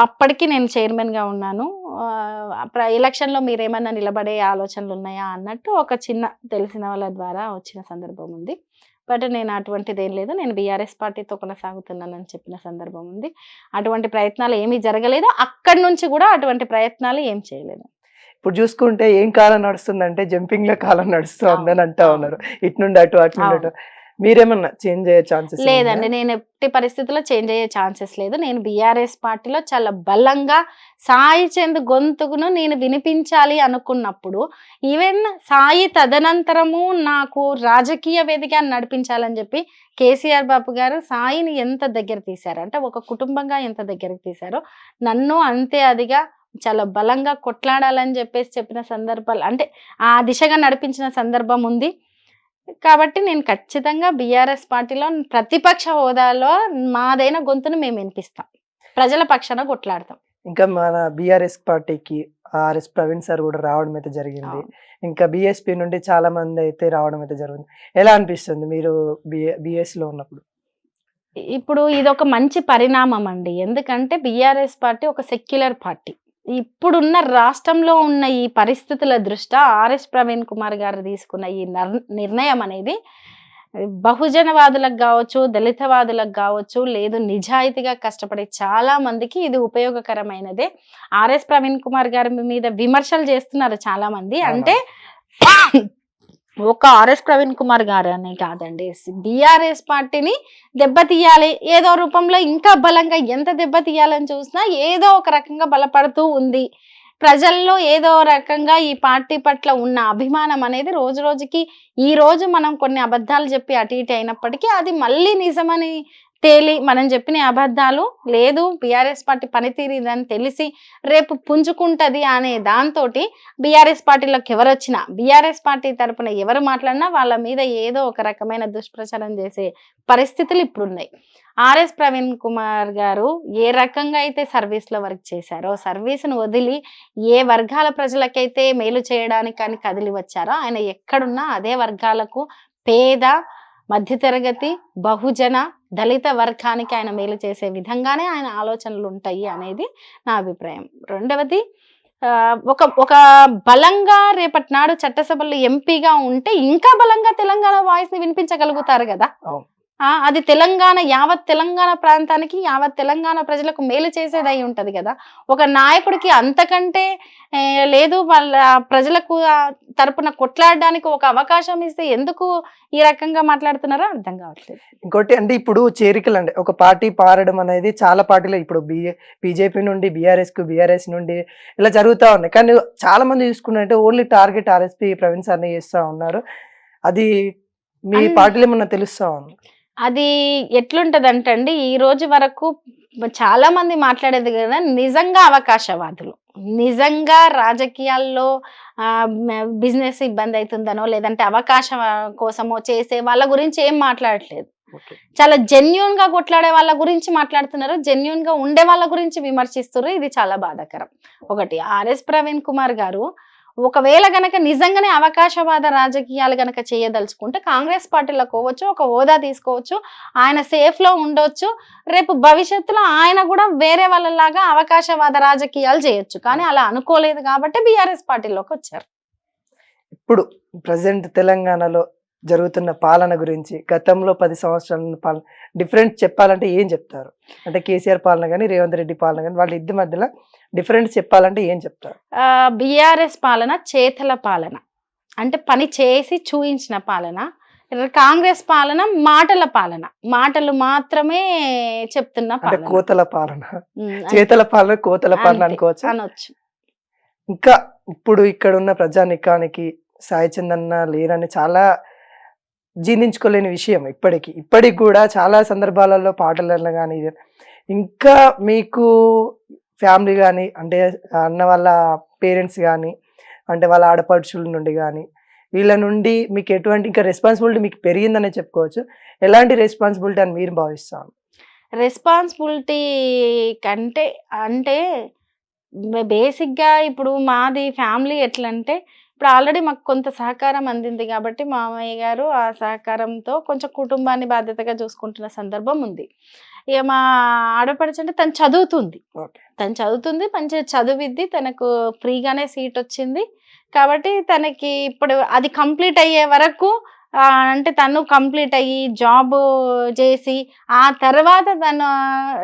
అప్పటికి నేను చైర్మన్ గా ఉన్నాను. ఎలక్షన్ లో మీరేమన్నా నిలబడే ఆలోచనలు ఉన్నాయా అన్నట్టు ఒక చిన్న తెలిసిన వాళ్ళ ద్వారా వచ్చిన సందర్భం ఉంది. బట్ నేను అటువంటిది ఏం లేదు, నేను బీఆర్ఎస్ పార్టీతో కొనసాగుతున్నానని చెప్పిన సందర్భం ఉంది. అటువంటి ప్రయత్నాలు ఏమీ జరగలేదు, అక్కడి నుంచి కూడా అటువంటి ప్రయత్నాలు ఏం చేయలేదు. ఇప్పుడు చూసుకుంటే ఏం కాలం నడుస్తుందంటే జంపింగ్ లో కాలం నడుస్తుందని అంటా ఉన్నారు. ఇటు నుండి అటు, అటు నుండి అటు. మీరేమన్నా చేంజ్ అయ్యే ఛాన్సెస్ లేదండి, నేను ఎట్టి పరిస్థితుల్లో చేంజ్ అయ్యే ఛాన్సెస్ లేదు. నేను బీఆర్ఎస్ పార్టీలో చాలా బలంగా సాయి చంద్ గొంతుకును నేను వినిపించాలి అనుకున్నప్పుడు, ఈవెన్ సాయి తదనంతరము నాకు రాజకీయ వేదికను నడిపించాలని చెప్పి కేసీఆర్ బాబు గారు సాయిని ఎంత దగ్గర తీశారు అంటే ఒక కుటుంబంగా ఎంత దగ్గరకు తీశారో, నన్ను అంతే అదిగా చాలా బలంగా కొట్లాడాలని చెప్పిన సందర్భాలు, అంటే ఆ దిశగా నడిపించిన సందర్భం ఉంది. కాబట్టి నేను ఖచ్చితంగా బీఆర్ఎస్ పార్టీలో ప్రతిపక్ష హోదాలో మాదైన గొంతును మేము వినిపిస్తాం, ప్రజల పక్షాన కొట్లాడతాం. ఇంకా మన బీఆర్ఎస్ పార్టీకి ఆర్ఎస్ ప్రవీణ్ సార్ కూడా రావడం అయితే జరిగింది. ఇంకా బీఎస్పీ నుండి చాలా మంది అయితే రావడం అయితే జరిగింది. ఎలా అనిపిస్తుంది మీరు బిఎస్ లో ఉన్నప్పుడు? ఇప్పుడు ఇది ఒక మంచి పరిణామం అండి. ఎందుకంటే బీఆర్ఎస్ పార్టీ ఒక సెక్యులర్ పార్టీ. ఇప్పుడున్న రాష్ట్రంలో ఉన్న ఈ పరిస్థితుల దృష్ట్యా ఆర్ఎస్ ప్రవీణ్ కుమార్ గారు తీసుకున్న ఈ నిర్ణయం అనేది బహుజనవాదులకు కావచ్చు, దళితవాదులకు కావచ్చు, లేదు నిజాయితీగా కష్టపడే చాలా మందికి ఇది ఉపయోగకరమైనదే. ఆర్ఎస్ ప్రవీణ్ కుమార్ గారి మీద విమర్శలు చేస్తున్నారు చాలా మంది. అంటే ఒక ఆర్ఎస్ ప్రవీణ్ కుమార్ గారు అనే కాదండి, బీఆర్ఎస్ పార్టీని దెబ్బతీయాలి ఏదో రూపంలో, ఇంకా బలంగా ఎంత దెబ్బతీయాలని చూసినా ఏదో ఒక రకంగా బలపడుతూ ఉంది. ప్రజల్లో ఏదో రకంగా ఈ పార్టీ పట్ల ఉన్న అభిమానం అనేది రోజు రోజుకి, ఈ రోజు మనం కొన్ని అబద్ధాలు చెప్పి అటు ఇటు అయినప్పటికీ అది మళ్ళీ నిజమని మనం చెప్పిన అబద్ధాలు లేదు, బీఆర్ఎస్ పార్టీ పనితీరు ఇదని తెలిసి రేపు పుంజుకుంటది అనే దాంతో బీఆర్ఎస్ పార్టీలోకి ఎవరు వచ్చినా, బీఆర్ఎస్ పార్టీ తరపున ఎవరు మాట్లాడినా వాళ్ళ మీద ఏదో ఒక రకమైన దుష్ప్రచారం చేసే పరిస్థితులు ఇప్పుడున్నాయి. ఆర్ఎస్ ప్రవీణ్ కుమార్ గారు ఏ రకంగా అయితే సర్వీస్లో వర్క్ చేశారో, సర్వీస్ను వదిలి ఏ వర్గాల ప్రజలకైతే మేలు చేయడానికి కానీ కదిలి వచ్చారో, ఆయన ఎక్కడున్నా అదే వర్గాలకు, పేద, మధ్యతరగతి, బహుజన, దళిత వర్గానికి ఆయన మేలు చేసే విధంగానే ఆయన ఆలోచనలు ఉంటాయి అనేది నా అభిప్రాయం. రెండవది, ఒక ఒక బలంగా రేపటి నాడు చట్టసభలో ఎంపీగా ఉంటే ఇంకా బలంగా తెలంగాణ వాయిస్ ని వినిపించగలుగుతారు కదా. అది తెలంగాణ, యావత్ తెలంగాణ ప్రాంతానికి, యావత్ తెలంగాణ ప్రజలకు మేలు చేసేది అయి ఉంటది కదా. ఒక నాయకుడికి అంతకంటే లేదు, వాళ్ళ ప్రజలకు తరపున కొట్లాడడానికి ఒక అవకాశం ఇస్తే ఎందుకు ఈ రకంగా మాట్లాడుతున్నారో అర్థం కావట్లేదు. ఇంకోటి అంటే ఇప్పుడు చేరికలు అంటే ఒక పార్టీ పారడం అనేది చాలా పార్టీలో ఇప్పుడు బీజేపీ నుండి బీఆర్ఎస్ నుండి ఇలా జరుగుతూ ఉన్నాయి. కానీ చాలా మంది చూసుకున్నట్టే ఓన్లీ టార్గెట్ ఆర్ఎస్పీ ప్రవీణ్ సార్ని చేస్తూ ఉన్నారు. అది మీ పార్టీలో ఏమన్నా తెలుస్తా ఉంది? అది ఎట్లుంటదంటే అండి, ఈ రోజు వరకు చాలా మంది మాట్లాడేది కదా నిజంగా అవకాశవాదులు, నిజంగా రాజకీయాల్లో బిజినెస్ ఇబ్బంది అవుతుందనో లేదంటే అవకాశం కోసమో చేసే వాళ్ళ గురించి ఏం మాట్లాడట్లేదు. చాలా జెన్యున్ గా కొట్లాడే వాళ్ళ గురించి మాట్లాడుతున్నారు, జెన్యున్ గా ఉండే వాళ్ళ గురించి విమర్శిస్తున్నారు. ఇది చాలా బాధాకరం. ఒకటి, ఆర్ఎస్ ప్రవీణ్ కుమార్ గారు ఒకవేళ గనక నిజంగానే అవకాశవాద రాజకీయాలు గనక చేయదలుచుకుంటే కాంగ్రెస్ పార్టీలో పోవచ్చు, ఒక హోదా తీసుకోవచ్చు, ఆయన సేఫ్ లో ఉండొచ్చు, రేపు భవిష్యత్తులో ఆయన కూడా వేరే వాళ్ళలాగా అవకాశవాద రాజకీయాలు చేయొచ్చు. కానీ అలా అనుకోలేదు కాబట్టి బీఆర్ఎస్ పార్టీలోకి వచ్చారు. ఇప్పుడు ప్రజెంట్ తెలంగాణలో జరుగుతున్న పాలన గురించి, గతంలో 10 సంవత్సరాల పాలన డిఫరెంట్ చెప్పాలంటే ఏం చెప్తారు? అంటే కేసీఆర్ పాలన కానీ రేవంత్ రెడ్డి పాలన కానీ వాళ్ళ ఇద్దరి మధ్యలో డిఫరెంట్ చెప్పాలంటే ఏం చెప్తారు? బీఆర్ఎస్ పాలన చేతల పాలన, అంటే పని చేసి చూయించిన పాలన. కాంగ్రెస్ పాలన మాటల పాలన, మాటలు మాత్రమే చెప్తున్న పాలన, కోతల పాలన. చేతల పాలన కోతల పాలన అనుకోవచ్చు, అనొచ్చు. ఇంకా ఇప్పుడు ఇక్కడ ఉన్న ప్రజానికానికి సాయి చందన్న లేరని చాలా జీర్ణించుకోలేని విషయం. ఇప్పటికి కూడా చాలా సందర్భాలలో పాటలలో కానీ ఇంకా మీకు ఫ్యామిలీ కానీ, అంటే అన్న వాళ్ళ పేరెంట్స్ కానీ, అంటే వాళ్ళ ఆడపడుచుల నుండి కానీ, వీళ్ళ నుండి మీకు ఎటువంటి ఇంకా రెస్పాన్సిబిలిటీ మీకు పెరిగిందనే చెప్పుకోవచ్చు. ఎలాంటి రెస్పాన్సిబిలిటీ అని మీరు భావిస్తాను? రెస్పాన్సిబిలిటీ కంటే అంటే బేసిక్గా ఇప్పుడు మాది ఫ్యామిలీ ఎట్లంటే, ఇప్పుడు ఆల్రెడీ మాకు కొంత సహకారం అందింది కాబట్టి మామయ్య గారు ఆ సహకారంతో కొంచెం కుటుంబాన్ని బాధ్యతగా చూసుకుంటున్న సందర్భం ఉంది. ఇక మా ఆడపడుచు అంటే తను చదువుతుంది, మంచిగా చదివిద్ది, తనకు ఫ్రీగానే సీట్ వచ్చింది కాబట్టి తనకి ఇప్పుడు అది కంప్లీట్ అయ్యే వరకు అంటే తను కంప్లీట్ అయ్యి జాబ్ చేసి ఆ తర్వాత తను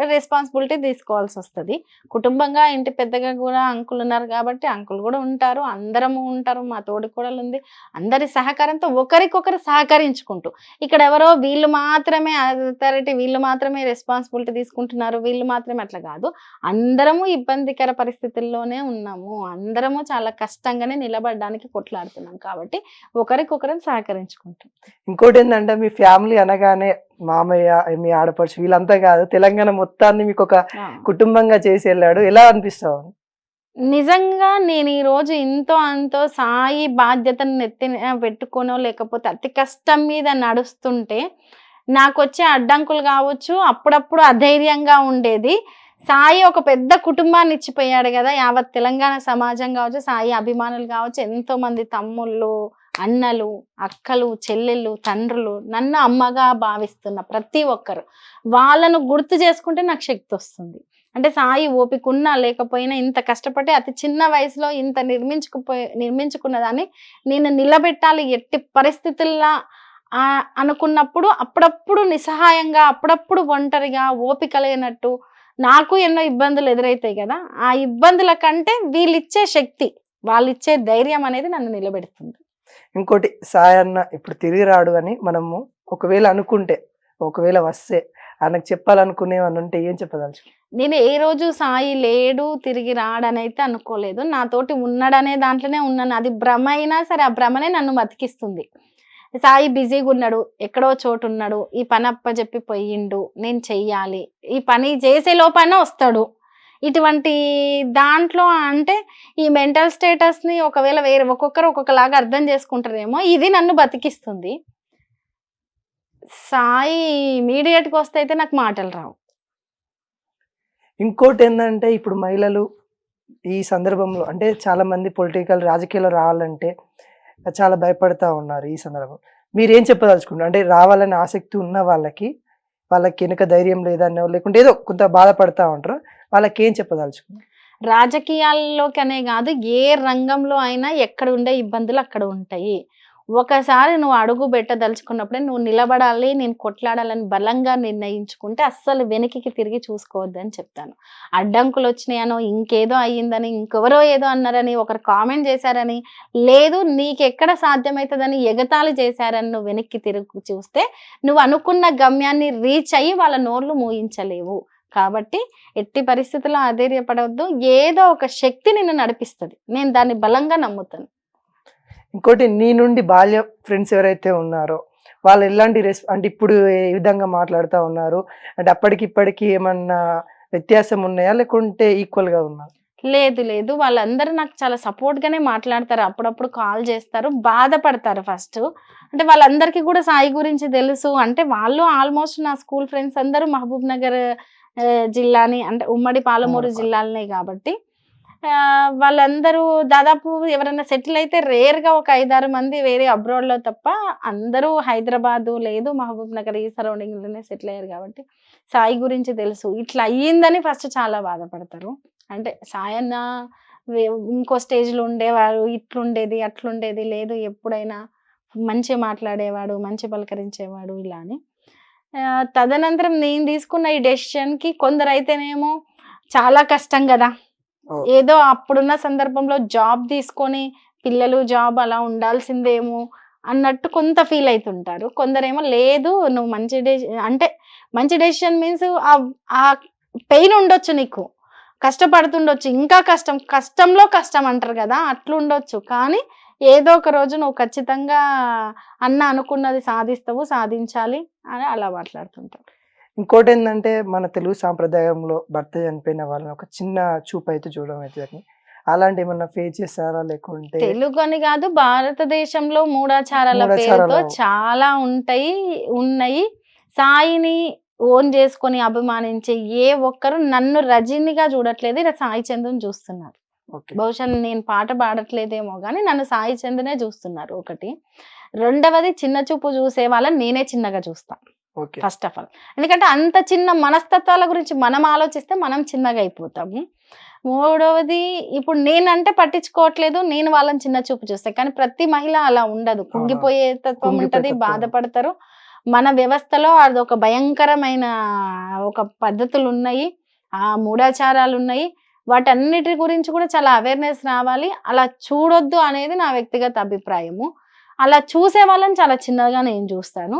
రెస్పాన్సిబిలిటీ తీసుకోవాల్సి వస్తుంది. కుటుంబంగా ఇంటి పెద్దగా కూడా అంకుల్ ఉన్నారు కాబట్టి అంకుల్ కూడా ఉంటారు, అందరము ఉంటారు, మా తోడి కోడలు ఉంది. అందరి సహకారంతో ఒకరికొకరు సహకరించుకుంటూ, ఇక్కడ ఎవరో వీళ్ళు మాత్రమే అథారిటీ, వీళ్ళు మాత్రమే రెస్పాన్సిబిలిటీ తీసుకుంటున్నారు, వీళ్ళు మాత్రమే అట్లా కాదు. అందరము ఇబ్బందికర పరిస్థితుల్లోనే ఉన్నాము, అందరము చాలా కష్టంగానే నిలబడడానికి కొట్లాడుతున్నాం కాబట్టి ఒకరికొకరం సహకరించుకుంటాం. ఇంకోటి ఏంటంటే మీ ఫ్యామిలీ అనగానే మామయ్య, మీ ఆడపడుచు వీళ్ళంతా కాదు, తెలంగాణ మొత్తాన్ని మీకు ఒక కుటుంబంగా చేసి వెళ్ళాడు. ఎలా అనిపిస్తావు? నిజంగా నేను ఈ రోజు ఇంతో అంతో సాయి బాధ్యతను నెత్తిన పెట్టుకోనో లేకపోతే అతి కష్టం మీద నడుస్తుంటే నాకు వచ్చే అడ్డంకులు కావచ్చు, అప్పుడప్పుడు అధైర్యంగా ఉండేది. సాయి ఒక పెద్ద కుటుంబాన్ని ఇచ్చిపోయాడు కదా, యావత్ తెలంగాణ సమాజం కావచ్చు, సాయి అభిమానులు కావచ్చు, ఎంతో మంది తమ్ముళ్ళు, అన్నలు, అక్కలు, చెల్లెళ్ళు, తండ్రులు, నన్ను అమ్మగా భావిస్తున్న ప్రతి ఒక్కరు, వాళ్ళను గుర్తు చేసుకుంటే నాకు శక్తి వస్తుంది. అంటే సాయి ఓపిక ఉన్నా లేకపోయినా ఇంత కష్టపడి అతి చిన్న వయసులో ఇంత నిర్మించుకున్న దాన్ని నేను నిలబెట్టాలి ఎట్టి పరిస్థితుల్లో అనుకున్నప్పుడు అప్పుడప్పుడు నిస్సహాయంగా, అప్పుడప్పుడు ఒంటరిగా, ఓపిక లేనట్టు నాకు ఎన్నో ఇబ్బందులు ఎదురైతాయి కదా. ఆ ఇబ్బందుల కంటే వీళ్ళిచ్చే శక్తి, వాళ్ళిచ్చే ధైర్యం అనేది నన్ను నిలబెడుతుంది. ఇంకోటి, సాయి అన్న ఇప్పుడు తిరిగి రాడు అని మనము ఒకవేళ అనుకుంటే, ఒకవేళ వస్తే ఆయనకు చెప్పాలనుకునేవన్నీ ఉంటే ఏం చెప్పదలుచు? నేను ఏ రోజు సాయి లేడు తిరిగి రాడనైతే అనుకోలేదు. నాతోటి ఉన్నాడనే దాంట్లోనే ఉన్నాను. అది భ్రమ అయినా సరే ఆ భ్రమనే నన్ను బతికిస్తుంది. సాయి బిజీగా ఉన్నాడు, ఎక్కడో చోటు ఉన్నాడు, ఈ పని అప్పచెప్పి పోయిండు, నేను చెయ్యాలి, ఈ పని చేసే లోపైనా వస్తాడు. ఇటువంటి దాంట్లో అంటే ఈ మెంటల్ స్టేటస్ ని ఒకవేళ వేరే ఒక్కొక్కరు ఒక్కొక్కలాగా అర్థం చేసుకుంటారేమో. ఇది నన్ను బతికిస్తుంది. సాయి ఇమీడియట్ గా వస్తే అయితే నాకు మాటలు రావు. ఇంకోటి ఏంటంటే ఇప్పుడు మహిళలు ఈ సందర్భంలో అంటే చాలా మంది పొలిటికల్ రాజకీయాల్లో రావాలంటే చాలా భయపడతా ఉన్నారు ఈ సందర్భం. మీరేం చెప్పదలుచుకుంటారు? అంటే రావాలని ఆసక్తి ఉన్న వాళ్ళకి, వాళ్ళకి వెనుక ధైర్యం లేదనో లేకుంటే ఏదో కొంత బాధపడతా ఉంటారు. వాళ్ళకి ఏం చెప్పదలుచుకున్నారు? రాజకీయాల్లోకనే కాదు, ఏ రంగంలో అయినా ఎక్కడ ఉండే ఇబ్బందులు అక్కడ ఉంటాయి. ఒకసారి నువ్వు అడుగు పెట్టదలుచుకున్నప్పుడే నువ్వు నిలబడాలి, నేను కొట్లాడాలని బలంగా నిర్ణయించుకుంటే అస్సలు వెనక్కి తిరిగి చూసుకోవద్దని చెప్తాను. అడ్డంకులు వచ్చినాయనో, ఇంకేదో అయ్యిందని, ఇంకెవరో ఏదో అన్నారని, ఒకరు కామెంట్ చేశారని, లేదు నీకెక్కడ సాధ్యమవుతుందని ఎగతాళి చేశారని నువ్వు వెనక్కి తిరిగి చూస్తే నువ్వు అనుకున్న గమ్యాన్ని రీచ్ అయ్యి వాళ్ళ నోర్లు మూయించలేవు. కాబట్టి ఎట్టి పరిస్థితుల్లో అధైర్యపడవద్దు. ఏదో ఒక శక్తి నిన్ను నడిపిస్తుంది. నేను దాన్ని బలంగా నమ్ముతాను. ఇంకోటి నీ నుండి బాల్య ఫ్రెండ్స్ ఎవరైతే ఉన్నారో వాళ్ళు ఎలాంటి అంటే ఇప్పుడు ఏ విధంగా మాట్లాడుతూ ఉన్నారు? అంటే అప్పటికి ఇప్పటికి ఏమన్నా వ్యత్యాసం ఉన్నాయా లేకుంటే ఈక్వల్ గా ఉన్నా? లేదు లేదు, వాళ్ళందరూ నాకు చాలా సపోర్ట్ గానే మాట్లాడతారు. అప్పుడప్పుడు కాల్ చేస్తారు, బాధపడతారు ఫస్ట్. అంటే వాళ్ళందరికీ కూడా సాయి గురించి తెలుసు. అంటే వాళ్ళు ఆల్మోస్ట్ నా స్కూల్ ఫ్రెండ్స్ అందరూ మహబూబ్ నగర్ జిల్లాని, అంటే ఉమ్మడి పాలమూరు జిల్లాలనే కాబట్టి వాళ్ళందరూ దాదాపు ఎవరైనా సెటిల్ అయితే రేర్ గా ఒక 5-6 మంది వేరే అబ్రాడ్ లో తప్ప అందరూ హైదరాబాద్ లేదు మహబూబ్ నగర్ ఈ సరౌండింగ్ లోనే సెటిల్ అయ్యారు. కాబట్టి సాయి గురించి తెలుసు. ఇట్లా అయ్యిందని ఫస్ట్ చాలా బాధపడతారు. అంటే సాయి అన్న ఇంకో స్టేజ్ లో ఉండేవాడు, ఇట్లుండేది అట్లుండేది లేదు, ఎప్పుడైనా మంచి మాట్లాడేవాడు, మంచి పలకరించేవాడు ఇలా అని. తదనంతరం నేను తీసుకున్న ఈ డెసిషన్ కి కొందరైతేనేమో చాలా కష్టం కదా, ఏదో అప్పుడున్న సందర్భంలో జాబ్ తీసుకొని పిల్లలు జాబ్ అలా ఉండాల్సిందేమో అన్నట్టు కొంత ఫీల్ అవుతుంటారు. కొందరేమో లేదు నువ్వు మంచి డెసిషన్ మీన్స్ ఆ పెయిన్ ఉండొచ్చు, నీకు కష్టపడుతుండొచ్చు, ఇంకా కష్టంలో కష్టం అంటారు కదా, అట్లుండొచ్చు. కానీ ఏదో ఒక రోజు నువ్వు ఖచ్చితంగా అన్న అనుకున్నది సాధిస్తావు, సాధించాలి అని అలా మాట్లాడుతుంటావు. ఇంకోటి ఏంటంటే మన తెలుగు సాంప్రదాయంలో భర్త చనిపోయిన వాళ్ళని ఒక చిన్న చూపు అయితే చూడడం అయితే అలాంటి ఏమన్నా ఫేస్ చేస్తారా? లేకుంటే తెలుగు అని కాదు, భారతదేశంలో మూఢాచారాల పేరుతో చాలా ఉన్నాయి. సాయిని ఓన్ చేసుకొని అభిమానించే ఏ ఒక్కరు నన్ను రజనీగా చూడట్లేదు, ఇలా సాయి చందుని చూస్తున్నారు. బహుశా నేను పాట పాడట్లేదేమో కానీ నన్ను సాయి చందునే చూస్తున్నారు. ఒకటి. రెండవది, చిన్న చూపు చూసే వాళ్ళని నేనే చిన్నగా చూస్తాను ఫస్ట్ ఆఫ్ ఆల్. ఎందుకంటే అంత చిన్న మనస్తత్వాల గురించి మనం ఆలోచిస్తే మనం చిన్నగా అయిపోతాము. మూడవది, ఇప్పుడు నేనంటే పట్టించుకోవట్లేదు, నేను వాళ్ళని చిన్న చూపు చూస్తాను. కానీ ప్రతి మహిళ అలా ఉండదు, కుంగిపోయే తత్వం ఉంటది, బాధపడతారు. మన వ్యవస్థలో అదొక భయంకరమైన ఒక పద్ధతులు ఉన్నాయి, ఆ మూఢాచారాలు ఉన్నాయి. వాటన్నిటి గురించి కూడా చాలా అవేర్నెస్ రావాలి. అలా చూడొద్దు అనేది నా వ్యక్తిగత అభిప్రాయము. అలా చూసే వాళ్ళని చాలా చిన్నగా నేను చూస్తాను.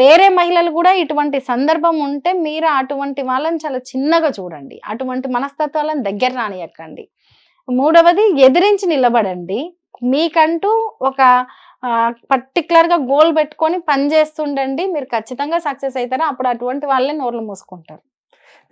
వేరే మహిళలు కూడా ఇటువంటి సందర్భం ఉంటే మీరు అటువంటి వాళ్ళని చాలా చిన్నగా చూడండి, అటువంటి మనస్తత్వాలను దగ్గర రానియకండి. మూడవది, ఎదిరించి నిలబడండి. మీకంటూ ఒక పర్టికులర్ గా గోల్ పెట్టుకొని పని చేస్తుండండి, మీరు ఖచ్చితంగా సక్సెస్ అవుతారు. అప్పుడు అటువంటి వాళ్ళే నోర్లు మూసుకుంటారు.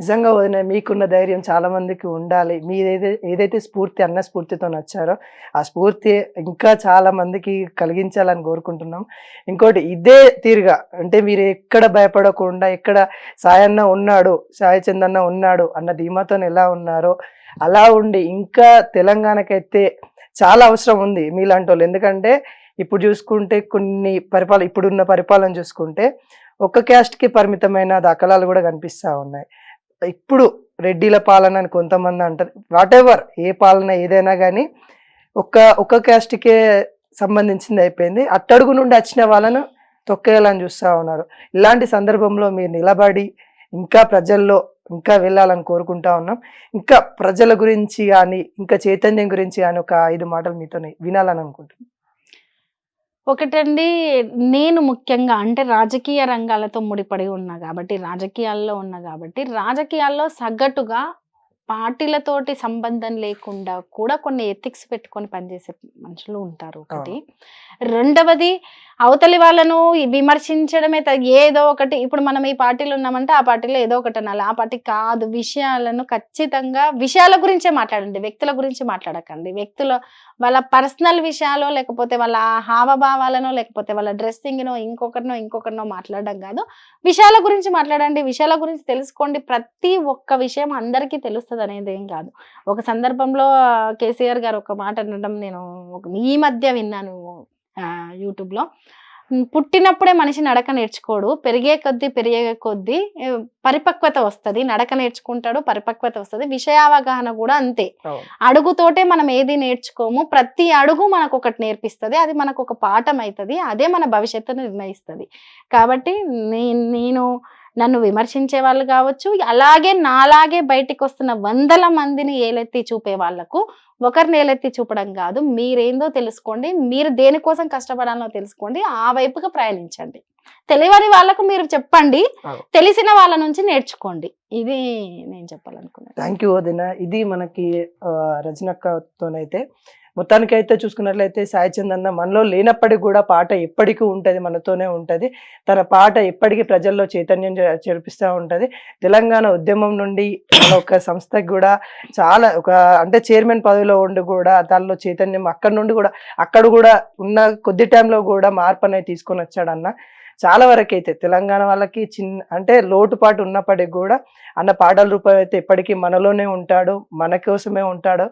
నిజంగా వదిన మీకున్న ధైర్యం చాలా మందికి ఉండాలి. మీరు ఏదైతే అన్న స్ఫూర్తితో నచ్చారో ఆ స్ఫూర్తి ఇంకా చాలా మందికి కలిగించాలని కోరుకుంటున్నాం. ఇంకోటి ఇదే తీరుగా అంటే మీరు ఎక్కడ భయపడకుండా, ఎక్కడ సాయన్న ఉన్నాడు, సాయి చందన్న ఉన్నాడు అన్న ధీమాతో ఎలా ఉన్నారో అలా ఉండి ఇంకా తెలంగాణకైతే చాలా అవసరం ఉంది మీలాంటి వాళ్ళు. ఎందుకంటే ఇప్పుడు చూసుకుంటే ఇప్పుడున్న పరిపాలన చూసుకుంటే ఒక్క క్యాస్ట్కి పరిమితమైన దాఖలాలు కూడా కనిపిస్తూ ఉన్నాయి. ఇప్పుడు రెడ్డిల పాలన అని కొంతమంది అంటారు. వాట్ ఎవర్ ఏ పాలన ఏదైనా కానీ ఒక్క క్యాస్ట్కే సంబంధించింది అయిపోయింది. అట్టడుగు నుండి వచ్చిన వాళ్ళను తొక్కేయాలని చూస్తూ ఉన్నారు. ఇలాంటి సందర్భంలో మీరు నిలబడి ఇంకా ప్రజల్లో ఇంకా వెళ్ళాలని కోరుకుంటా ఉన్నాం. ఇంకా ప్రజల గురించి కానీ ఇంకా చైతన్యం గురించి కానీ ఒక 5 మాటలు మీతో వినాలని అనుకుంటున్నాను. ఒకటండి, నేను ముఖ్యంగా అంటే రాజకీయ రంగాలతో ముడిపడి ఉన్నా కాబట్టి, రాజకీయాల్లో సగటుగా పార్టీలతోటి సంబంధం లేకుండా కూడా కొన్ని ఎథిక్స్ పెట్టుకొని పనిచేసే మనుషులు ఉంటారు. ఒకటి. రెండవది, అవతలి వాళ్ళను విమర్శించడమే ఏదో ఒకటి, ఇప్పుడు మనం ఈ పార్టీలో ఉన్నామంటే ఆ పార్టీలో ఏదో ఒకటి అనాలి, ఆ పార్టీ కాదు, విషయాలను ఖచ్చితంగా విషయాల గురించే మాట్లాడండి, వ్యక్తుల గురించి మాట్లాడకండి. వ్యక్తుల వాళ్ళ పర్సనల్ విషయాలు, లేకపోతే వాళ్ళ హావభావాలను, లేకపోతే వాళ్ళ డ్రెస్సింగ్నో, ఇంకొకరినో మాట్లాడడం కాదు. విషయాల గురించి మాట్లాడండి, విషయాల గురించి తెలుసుకోండి. ప్రతి ఒక్క విషయం అందరికీ తెలుస్తుంది అనేది ఏం కాదు. ఒక సందర్భంలో కేసీఆర్ గారు ఒక మాట అనడం నేను ఈ మధ్య విన్నాను యూట్యూబ్లో. పుట్టినప్పుడే మనిషి నడక నేర్చుకోడు, పెరిగే కొద్దీ పరిపక్వత వస్తుంది, నడక నేర్చుకుంటాడు, పరిపక్వత వస్తుంది. విషయావగాహన కూడా అంతే. అడుగుతోటే మనం ఏది నేర్చుకోము, ప్రతి అడుగు మనకు ఒకటి నేర్పిస్తుంది, అది మనకు ఒక పాఠం అవుతుంది, అదే మన భవిష్యత్తును నిర్ణయిస్తుంది. కాబట్టి నేను నన్ను విమర్శించే వాళ్ళు కావచ్చు, అలాగే నాలాగే బయటికి వస్తున్న వందల మందిని ఏలెత్తి చూపే వాళ్లకు ఒకరిని ఏలెత్తి చూపడం కాదు, మీరేందో తెలుసుకోండి, మీరు దేనికోసం కష్టపడాలో తెలుసుకోండి, ఆ వైపుగా ప్రయాణించండి. తెలియని వాళ్ళకు మీరు చెప్పండి, తెలిసిన వాళ్ళ నుంచి నేర్చుకోండి. ఇది నేను చెప్పాలనుకున్నాను. థ్యాంక్ యూ వదిన. ఇది మనకి రజనక్కతోనైతే మొత్తానికి అయితే చూసుకున్నట్లయితే సాయి చంద్ మనలో లేనప్పటికీ కూడా పాట ఎప్పటికీ ఉంటుంది, మనతోనే ఉంటుంది. తన పాట ఎప్పటికీ ప్రజల్లో చైతన్యం చేర్పిస్తూ ఉంటుంది. తెలంగాణ ఉద్యమం నుండి మన ఒక సంస్థకి కూడా చాలా అంటే చైర్మన్ పదవిలో ఉండి కూడా దానిలో చైతన్యం అక్కడ కూడా ఉన్న కొద్ది టైంలో కూడా మార్పు అనేది తీసుకొని వచ్చాడన్న. చాలా వరకు అయితే తెలంగాణ వాళ్ళకి అంటే లోటుపాటు ఉన్నప్పటికీ కూడా అన్న పాటల రూపం అయితే ఎప్పటికీ మనలోనే ఉంటాడు, మన కోసమే ఉంటాడు.